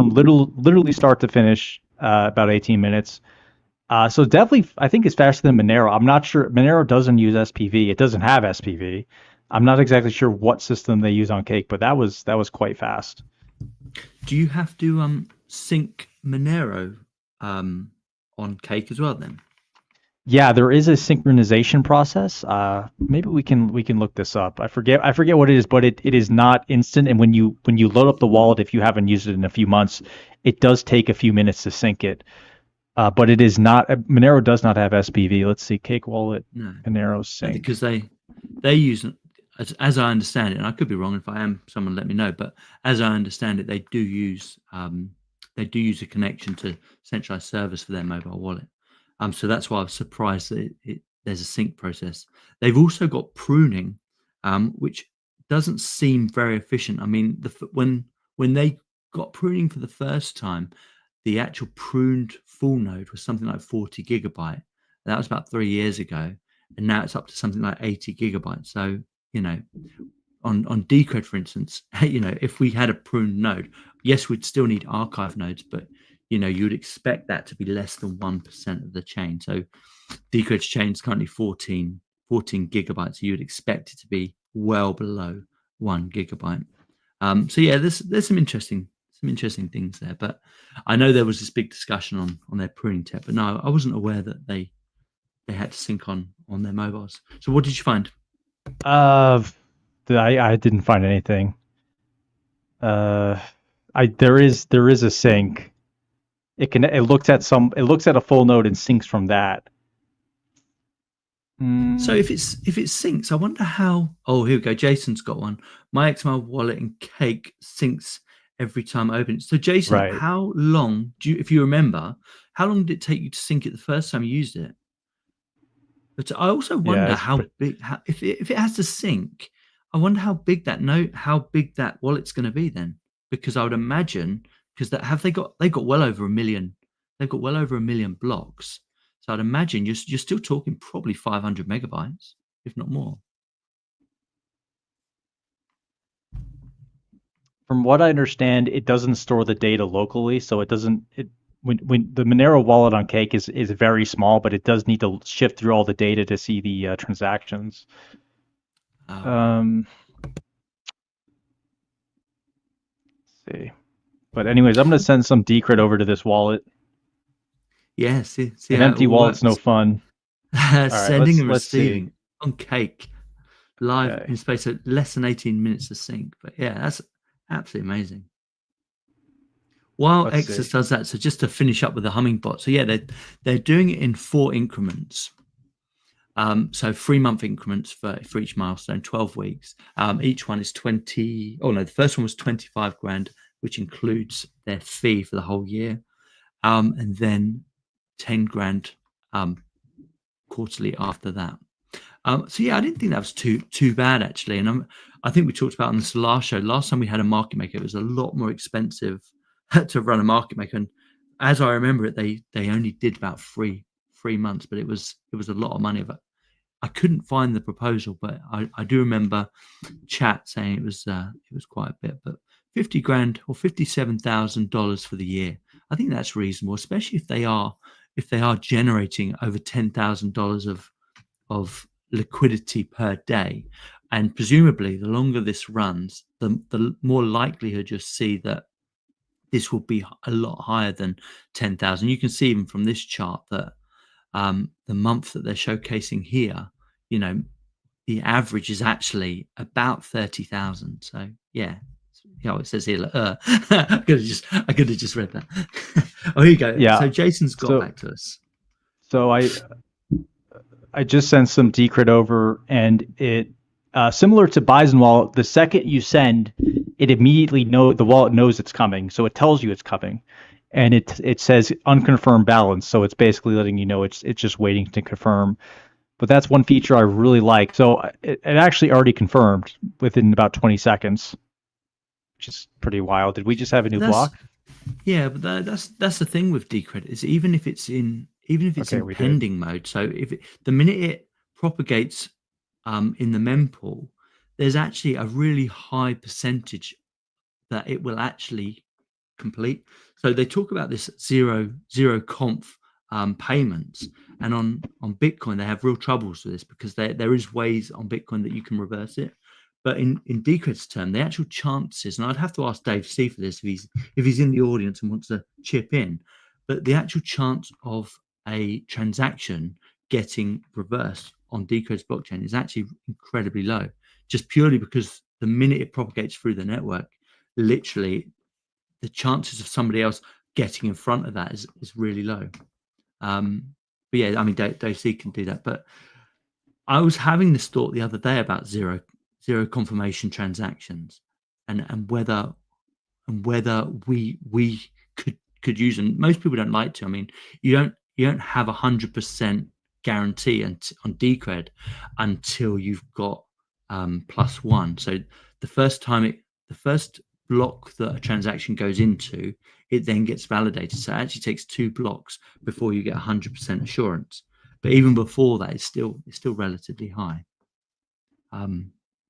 literally start to finish, about 18 minutes. So definitely, I think it's faster than Monero. I'm not sure. Monero doesn't use SPV. It doesn't have SPV. I'm not exactly sure what system they use on Cake, but that was quite fast. Do you have to sync Monero on Cake as well then? Yeah, there is a synchronization process. Maybe we can look this up. I forget what it is, but it is not instant. And when you load up the wallet, if you haven't used it in a few months, it does take a few minutes to sync it. But it is not. Monero does not have SPV. Let's see, Cake Wallet, Monero sync. Because they use, as I understand it, and I could be wrong. If I am, someone let me know. But as I understand it, they do use a connection to centralized servers for their mobile wallet. So that's why I was surprised that there's a sync process. They've also got pruning, which doesn't seem very efficient. I mean, when they got pruning for the first time, the actual pruned full node was something like 40 gigabyte. That was about 3 years ago, and now it's up to something like 80 gigabytes. So on Decred, for instance, if we had a pruned node, yes, we'd still need archive nodes, but you'd expect that to be less than 1% of the chain. So Decred's chain is currently 14 gigabytes. So you'd expect it to be well below 1 gigabyte. So yeah, there's some interesting things there. But I know there was this big discussion on their pruning tech, but no, I wasn't aware that they had to sync on their mobiles. So what did you find? I didn't find anything. There is a sync. It looks at a full node and syncs from that. So if it syncs, I wonder how. Oh, here we go. Jason's got one. My XML wallet and Cake syncs every time I open it. So Jason, how long if you remember, how long did it take you to sync it the first time you used it? But I also wonder if it has to sync, I wonder how big that wallet's going to be then, because I would imagine they got well over 1 million. They've got well over 1 million blocks. So I'd imagine you're still talking probably 500 megabytes, if not more. From what I understand, it doesn't store the data locally, so it doesn't. When the Monero wallet on Cake is very small, but it does need to shift through all the data to see the transactions. Let's see. But anyways, I'm going to send some Decred over to this wallet. Yeah, see an empty wallet's no fun. Sending and receiving on Cake live in space of less than 18 minutes to sync. But yeah, that's absolutely amazing. While Exodus does that, so just to finish up with the Hummingbot, so yeah, they're doing it in 4 increments. So 3-month increments for each milestone, 12 weeks. Each one is 20. Oh no, the first one was 25 grand, which includes their fee for the whole year, and then 10 grand quarterly after that. So yeah, I didn't think that was too bad actually, and I think we talked about on this last show. Last time we had a market maker, it was a lot more expensive to run a market maker, and as I remember it, they only did about three months, but it was a lot of money. But I couldn't find the proposal, but I do remember chat saying it was quite a bit. But 50 grand or $57,000 for the year, I think that's reasonable, especially if they are generating over $10,000 of liquidity per day, and presumably the longer this runs, the more likelihood you'll see that this will be a lot higher than 10,000. You can see even from this chart that the month that they're showcasing here, the average is actually about 30,000. So yeah, it says here. I could have just read that. Oh, here you go. Yeah. So Jason's got back to us. So I just sent some Decred over, and it similar to Bison Wallet. The second you send, it immediately the wallet knows it's coming, so it tells you it's coming, and it says unconfirmed balance. So it's basically letting you know it's just waiting to confirm. But that's one feature I really like. So it actually already confirmed within about 20 seconds, which is pretty wild. Did we just have a new block? Yeah, but that's the thing with Decred is even if it's in pending mode. So the minute it propagates in the mempool, there's actually a really high percentage that it will actually complete. So they talk about this zero conf payments, and on Bitcoin they have real troubles with this because there is ways on Bitcoin that you can reverse it. But in Decred's term, the actual chances, and I'd have to ask Dave C for this if he's in the audience and wants to chip in, but the actual chance of a transaction getting reversed on Decred's blockchain is actually incredibly low, just purely because the minute it propagates through the network, literally the chances of somebody else getting in front of that is really low. But yeah, I mean, Dave C can do that. But I was having this thought the other day about zero confirmation transactions and whether we could use, and most people don't like to. I mean, you don't have 100% guarantee on Decred until you've got +1. So the first block that a transaction goes into, it then gets validated. So it actually takes 2 blocks before you get 100% assurance. But even before that, it's still relatively high.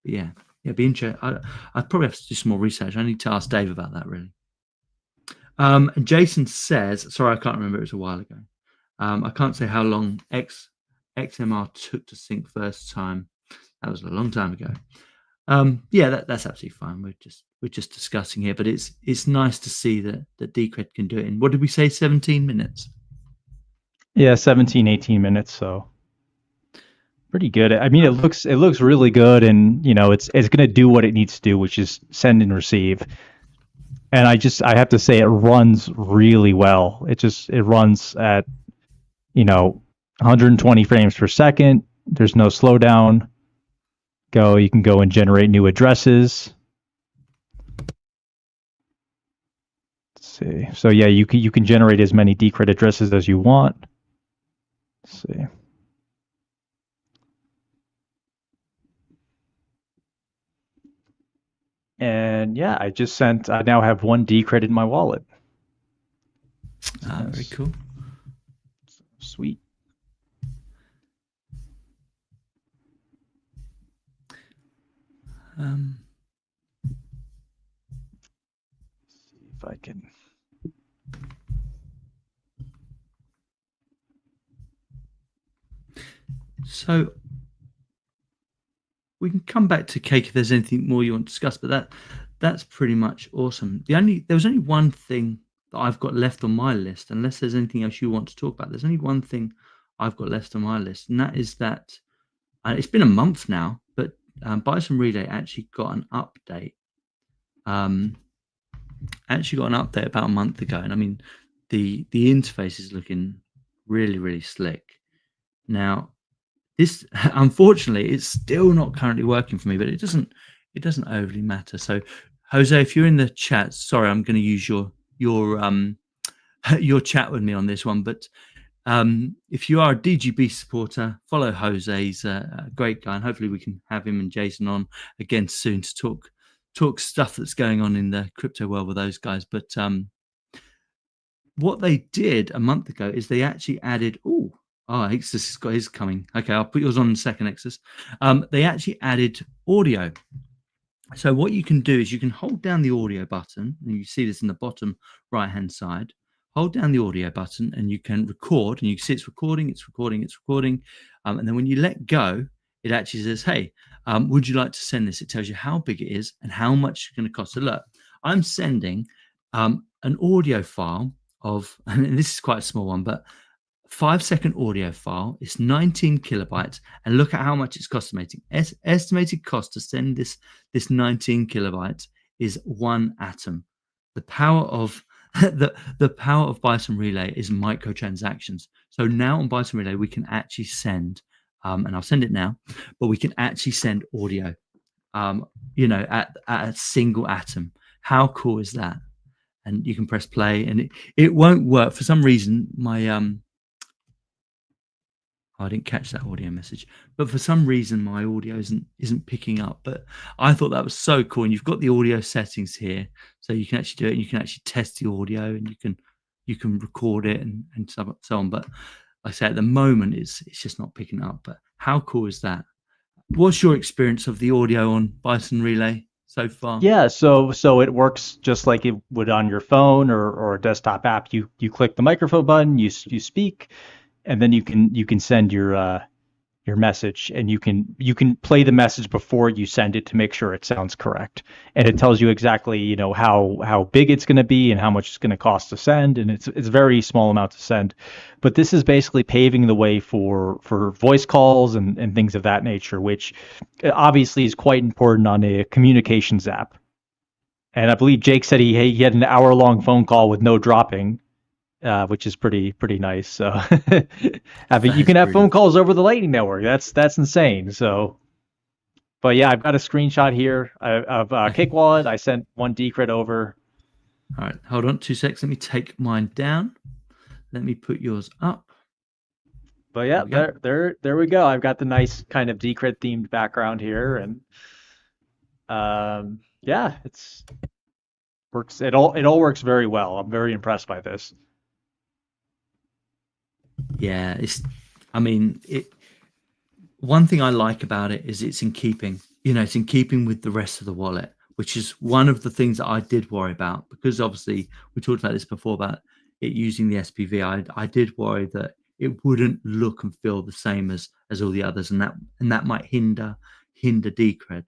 Yeah, be interesting. I'd probably have to do some more research. I need to ask Dave about that, really. And Jason says, sorry, I can't remember. It was a while ago. I can't say how long XMR took to sync first time. That was a long time ago. Yeah, that's absolutely fine. We're just discussing here, but it's nice to see that Decred can do it in, what did we say, 17 minutes? Yeah, 17, 18 minutes. So pretty good. I mean, it looks really good, and it's going to do what it needs to do, which is send and receive. And I have to say, it runs really well. It runs at 120 frames per second. There's no slowdown. You can go and generate new addresses. Let's see. So yeah, you can generate as many Decred addresses as you want. Let's see. And yeah, I now have 1 Decred in my wallet. Very cool. Sweet. See if I can. So we can come back to Cake if there's anything more you want to discuss, but that's pretty much awesome. There was only one thing that I've got left on my list, unless there's anything else you want to talk about. There's only one thing I've got left on my list, and that is that it's been a month now, but Bison Relay actually got an update. About a month ago, and I mean, the interface is looking really, really slick. Now, this, unfortunately, it's still not currently working for me, but it doesn't overly matter. So, Jose, if you're in the chat, sorry, I'm going to use your chat with me on this one. But if you are a DGB supporter, follow Jose. He's a great guy, and hopefully we can have him and Jason on again soon to talk stuff that's going on in the crypto world with those guys. But what they did a month ago is they actually added. Exodus has got his coming. Okay, I'll put yours on in a second, Exodus. They actually added audio. So what you can do is you can hold down the audio button, and you see this in the bottom right-hand side. Hold down the audio button, and you can record, and you can see it's recording. And then when you let go, it actually says, "Hey, would you like to send this?" It tells you how big it is and how much it's going to cost. So look, I'm sending an audio file of, and this is quite a small one, but 5-second audio file. It's 19 kilobytes, and look at how much it's costing. Estimated cost to send this 19 kilobytes is 1 atom. The power of the power of Bison Relay is microtransactions. So now on Bison Relay, we can actually send and I'll send it now. But we can actually send audio, at a single atom. How cool is that? And you can press play, and it won't work for some reason. I didn't catch that audio message, but for some reason my audio isn't picking up. But I thought that was so cool, and you've got the audio settings here, so you can actually do it, and you can actually test the audio, and you can record it and so on. But like I say, at the moment it's just not picking up. But how cool is that? What's your experience of the audio on Bison Relay so far? Yeah, so it works just like it would on your phone or a desktop app. You click the microphone button, you speak, and then you can send your message, and you can play the message before you send it to make sure it sounds correct, and it tells you exactly how big it's going to be and how much it's going to cost to send, and it's a very small amount to send. But this is basically paving the way for voice calls and things of that nature, which obviously is quite important on a communications app. And I believe Jake said he had an hour-long phone call with no dropping, which is pretty nice. So you can have phone calls over the Lightning Network. That's insane. So, but yeah, I've got a screenshot here of Cake Wallet. I sent one Decred over. All right, hold on 2 seconds. Let me take mine down. Let me put yours up. But yeah, there we go. I've got the nice kind of Decred themed background here, and yeah, works. It all works very well. I'm very impressed by this. Yeah, one thing I like about it is it's in keeping, it's in keeping with the rest of the wallet, which is one of the things that I did worry about, because obviously we talked about this before about it using the SPV. I did worry that it wouldn't look and feel the same as all the others, and that might hinder Decred.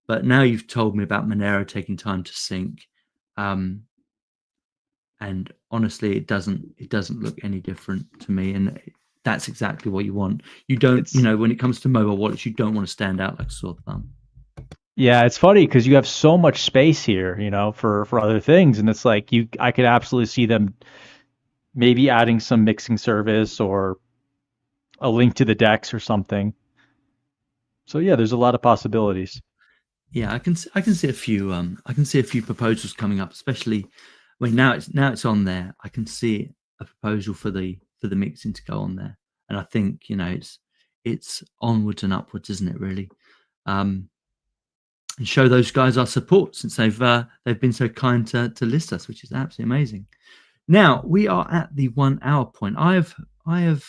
But now you've told me about Monero taking time to sync, and honestly, it doesn't look any different to me, and that's exactly what you want. You don't, when it comes to mobile wallets, you don't want to stand out like a sore thumb. Yeah, it's funny because you have so much space here, for other things, and it's like I could absolutely see them maybe adding some mixing service or a link to the DEX or something. So yeah, there's a lot of possibilities. Yeah, I can see a few proposals coming up, especially when now it's on there. I can see a proposal for the mixing to go on there, and I think it's onwards and upwards, isn't it? Really, and show those guys our support since they've been so kind to list us, which is absolutely amazing. Now we are at the 1 hour point. I have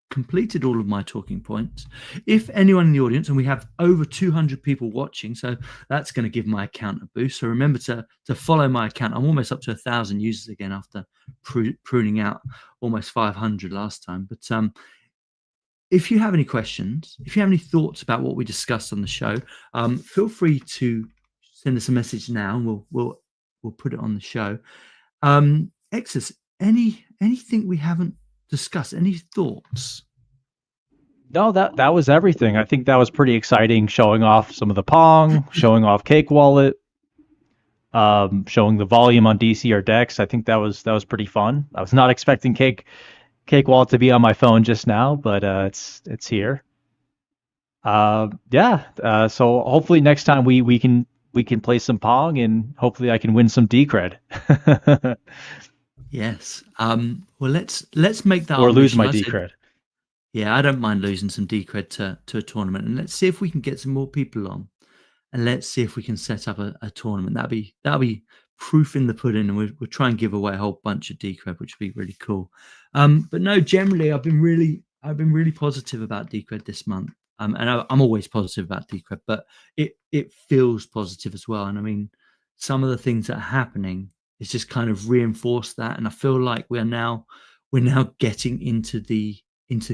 completed all of my talking points. If anyone in the audience, and we have over 200 people watching, so that's going to give my account a boost. So remember to follow my account. I'm almost up to 1,000 users again after pruning out almost 500 last time. But if you have any questions, if you have any thoughts about what we discussed on the show, feel free to send us a message now, and we'll put it on the show. Exus, anything we haven't discuss? Any thoughts? No, that was everything. I think that was pretty exciting, showing off some of the Pong, showing off Cake Wallet, showing the volume on DCR DEX. I think that was pretty fun. I was not expecting Cake Wallet to be on my phone just now, but it's here. So hopefully next time we can play some Pong, and hopefully I can win some Decred. Yes. Well, let's make that, or lose my Decred. Yeah, I don't mind losing some Decred to a tournament, and let's see if we can get some more people on, and let's see if we can set up a tournament. That'll be proof in the pudding, and we'll try and give away a whole bunch of Decred, which would be really cool. But no, generally I've been really positive about Decred this month. And I'm always positive about Decred, but it feels positive as well. And I mean, some of the things that are happening is just kind of reinforce that. And I feel like we're now getting into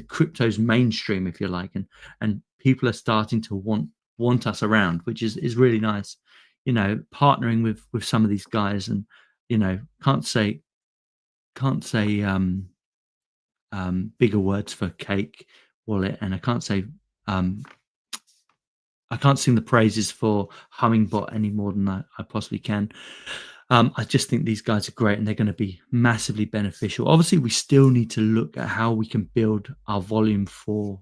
crypto's mainstream, if you like, and people are starting to want us around, which is really nice. Partnering with some of these guys, and can't say bigger words for Cake Wallet, and I can't sing the praises for Hummingbot any more than I possibly can. I just think these guys are great, and they're going to be massively beneficial. Obviously, we still need to look at how we can build our volume for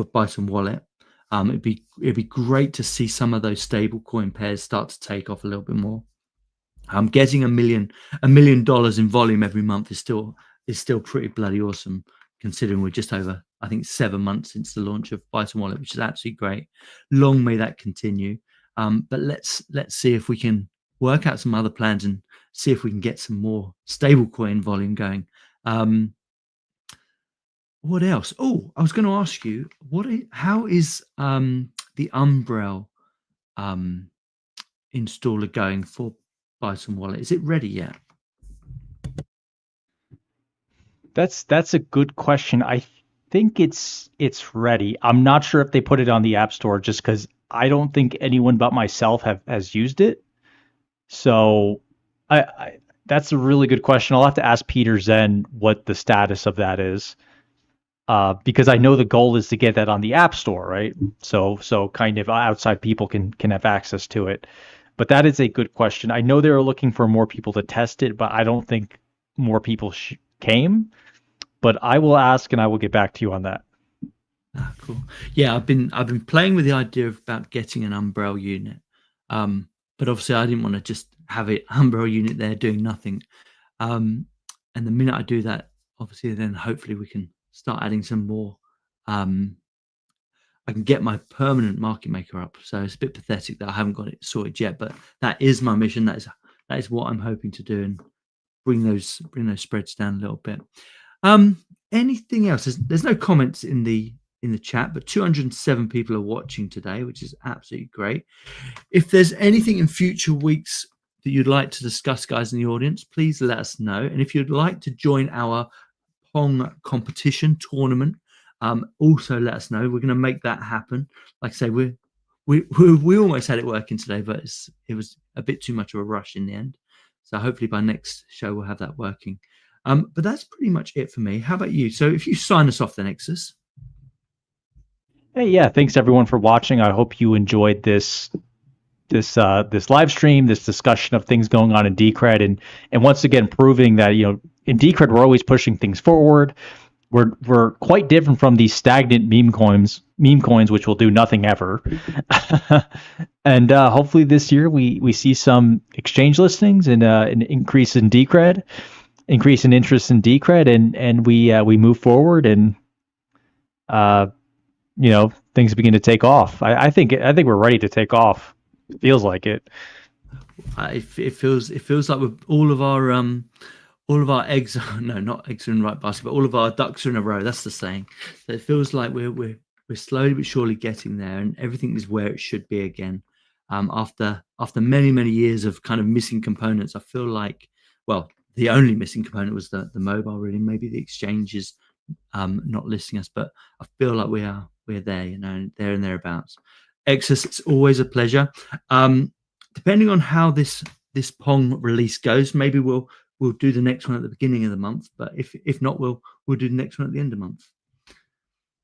Bison Wallet. It'd be great to see some of those stable coin pairs start to take off a little bit more. Getting $1 million in volume every month is still pretty bloody awesome, considering we're just over, I think, 7 months since the launch of Bison Wallet, which is absolutely great. Long may that continue. But let's see if we can work out some other plans and see if we can get some more stable coin volume going. What else? Oh, I was going to ask you, how is the Umbrel installer going for Bison Wallet? Is it ready yet? That's a good question. I think it's ready. I'm not sure if they put it on the App Store, just because I don't think anyone but myself has used it. So that's a really good question. I'll have to ask Peter Zen what the status of that is, because I know the goal is to get that on the App Store, right? So kind of outside people can have access to it. But that is a good question. I know they were looking for more people to test it, but I don't think more people came. But I will ask, and I will get back to you on that. Cool. Yeah, I've been playing with the idea about getting an Umbrel unit, but obviously I didn't want to just have an Umbrel unit there doing nothing. And the minute I do that, obviously, then hopefully we can start adding some more. I can get my permanent market maker up. So it's a bit pathetic that I haven't got it sorted yet, but that is my mission. That is what I'm hoping to do, and bring those spreads down a little bit. Anything else? There's no comments in the chat, but 207 people are watching today, which is absolutely great. If there's anything in future weeks that you'd like to discuss, guys in the audience, please let us know. And if you'd like to join our Pong competition tournament, also let us know. We're going to make that happen. Like I say, we almost had it working today, but it was a bit too much of a rush in the end. So hopefully by next show we'll have that working. But that's pretty much it for me. How about you? So if you sign us off then, Exodus. Hey, yeah, thanks everyone for watching. I hope you enjoyed this live stream, this discussion of things going on in Decred, and once again proving that, in Decred we're always pushing things forward. We're quite different from these stagnant meme coins, which will do nothing ever. And hopefully this year we see some exchange listings and an increase in Decred, increase in interest in Decred, and we move forward, and things begin to take off. I think we're ready to take off. It feels like it. It feels like with all of our eggs, no, not eggs are in the right basket, but all of our ducks are in a row. That's the saying. So it feels like we're slowly but surely getting there, and everything is where it should be again. After many years of kind of missing components, I feel like, well, the only missing component was the mobile, really. Maybe the exchange is not listing us, but I feel like we're there, there and thereabouts. Exodus, it's always a pleasure. Depending on how this Pong release goes, maybe we'll do the next one at the beginning of the month, but if not, we'll do the next one at the end of the month.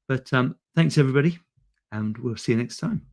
But thanks everybody, and we'll see you next time.